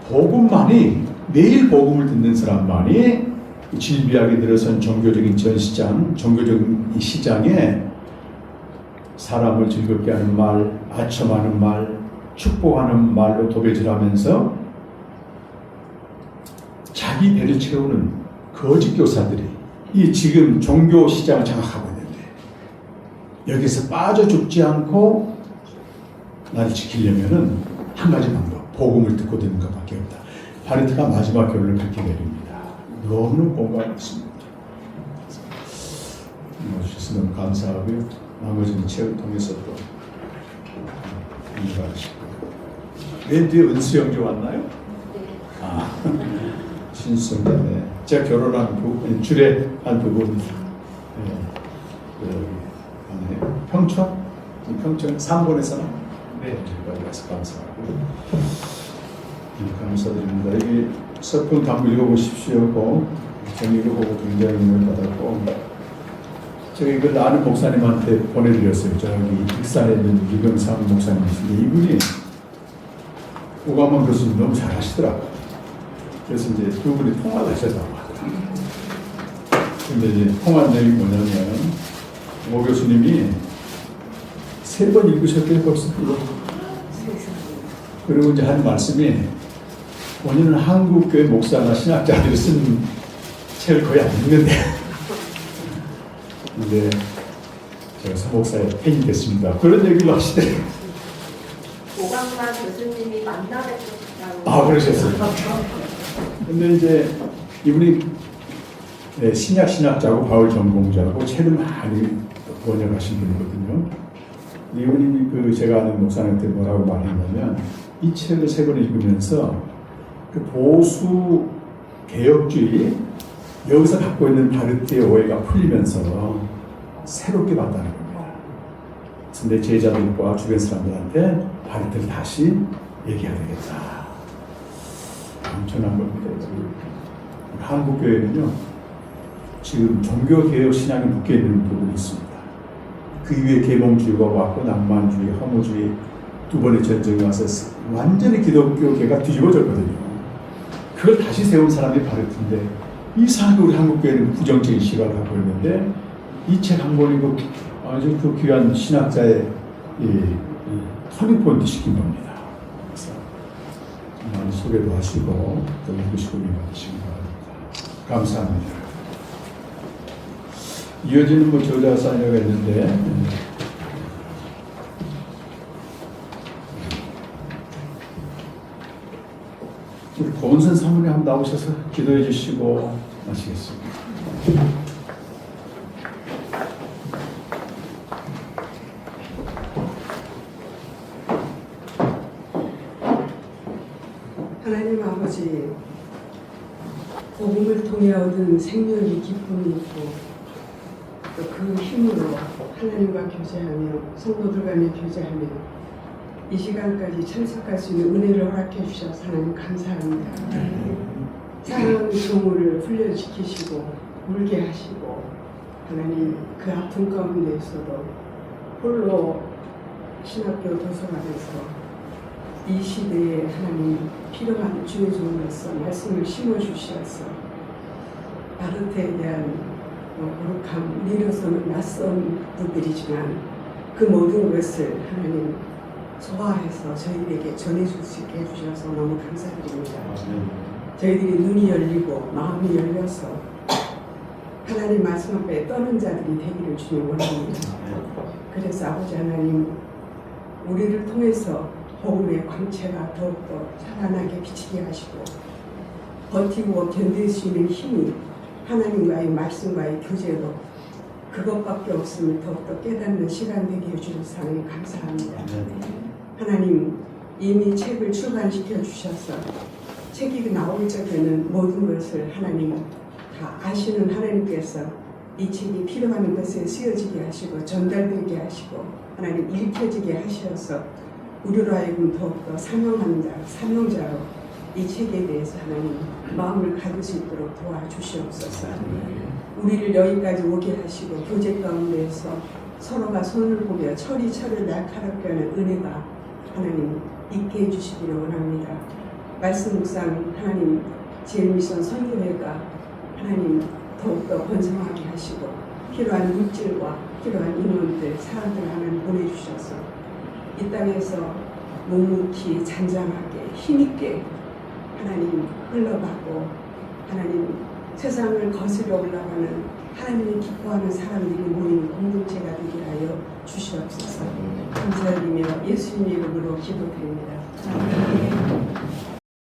복음만이, 매일 복음을 듣는 사람만이 질비하게 들어선 종교적인 전시장, 종교적인 이 시장에 사람을 즐겁게 하는 말, 아첨하는 말, 축복하는 말로 도배질하면서 자기 배를 채우는 거짓 교사들이 이 지금 종교 시장을 장악하고 있는데 여기서 빠져 죽지 않고 나를 지키려면은 한 가지 방법, 복음을 듣고 듣는 것밖에 없다. 바르트가 마지막 결론을 그렇게 내립니다. 너무 공감했습니다. 주셔서 너무 감사하고요. 나머지는 책을 통해서 또 공부하시고. 맨 뒤에 은수영조 왔나요? 신수영조. 네. 제가 결혼한 부분, 줄에 한 부분. 평촌? 평촌 3번에서는 네, 여기까지 와서 감사하고 감사드립니다. 여기 서품 한번 읽어보십시오. 정 읽어보고 굉장히 은혜를 받았고 제가 이걸 아는 목사님한테 보내드렸어요. 저기 익산에 있는 유경삼 목사님이신데 이분이 오가만 교수님 너무 잘하시더라고요. 그래서 이제 두 분이 통화를 하셨다고 하더라고요. 근데 이제 통화 내용이 뭐냐면 오 교수님이 3번 읽으셨겠어요 벌써 이거. 그리고 이제 한 말씀이 본인은 한국교회 목사나 신학자들이 쓴 책을 거의 안 읽는데 근데 제가 서 목사의 팬이 됐습니다. 그런 얘기를 하시더라고요. 오강만 교수님이 만나뵙었다고. 아, 그러셨어요. 근데 이제 이분이 신약자고 바울 전공자고 책을 많이 번역하신 분이거든요. 이분이 제가 아는 목사님한테 뭐라고 말했냐면 이 책을 3번 읽으면서 그 보수 개혁주의 여기서 갖고 있는 바르트의 오해가 풀리면서 새롭게 봤다는 겁니다. 그래서 내 제자들과 주변 사람들한테 바르트를 다시 얘기해야 되겠다. 엄청난 겁니다. 한국교회는요, 지금 종교개혁 신앙이 묶여있는 부분이 있습니다. 그 이후에 계몽주의가 왔고 낭만주의, 허무주의, 2번의 전쟁이 와서 완전히 기독교계가 뒤집어졌거든요. 그걸 다시 세운 사람이 바르트인데 이상하게 우리 한국교회는 부정적인 시각을 갖고 있는데 이 책 한 권이 아주 그 귀한 신학자의 터닝포인트 시킨 겁니다. 그래서 많이 소개도 하시고 또 읽으시고 받으시기 바랍니다. 감사합니다. 이어지는 저자 사녀가 있는데 우리 고은선 사모님 한번 나오셔서 기도해 주시고 마치겠습니다. 하나님 아버지, 복음을 통해 얻은 생명의 기쁨이 있고 또 그 힘으로 하나님과 교제하며 성도들 간에 교제하며 이 시간까지 참석할 수 있는 은혜를 허락해 주셔서 하나님 감사합니다. 사랑하는 종을 훈련시키시고 울게 하시고 하나님 그 아픔 가운데에서도 홀로 신학교 도서관에서 이 시대에 하나님 필요한 주의 종으로서 말씀을 심어주시어서 바르트에 대한 거룩함, 우리로서는 낯선 분들이지만 그 모든 것을 하나님 소화해서 저희에게 전해줄 수 있게 해주셔서 너무 감사드립니다. 저희들이 눈이 열리고 마음이 열려서 하나님 말씀 앞에 떠는 자들이 되기를 주님 원합니다. 그래서 아버지 하나님, 우리를 통해서 복음의 광채가 더욱더 살아나게 비치게 하시고 버티고 견딜 수 있는 힘이 하나님과의 말씀과의 교제로 그것밖에 없음을 더욱더 깨닫는 시간 되게 해주셔서 하나님 감사합니다. 하나님, 이미 책을 출간시켜 주셔서 책이 나오기 전에는 모든 것을 하나님 다 아시는 하나님께서 이 책이 필요한 것에 쓰여지게 하시고 전달되게 하시고 하나님 읽혀지게 하셔서 우리로 하여금 더욱더 사명자로 이 책에 대해서 하나님 마음을 가질 수 있도록 도와주시옵소서. 우리를 여기까지 오게 하시고 교제 가운데에서 서로가 손을 보며 철을 날카롭게 하는 은혜가 하나님 있게 해주시기를 원합니다. 말씀 묵상 하나님 제일미션 선교회가 하나님 더욱더 번성하게 하시고 필요한 물질과 필요한 인원들, 사람들을 하나님 보내주셔서 이 땅에서 묵묵히 잔잔하게 힘있게 하나님 흘러가고 하나님 세상을 거스려 올라가는 하나님을 기뻐하는 사람들이 모이는 공동체가 되게 하여 주시옵소서. 감사드리며 예수님 이름으로 기도드립니다. 아멘.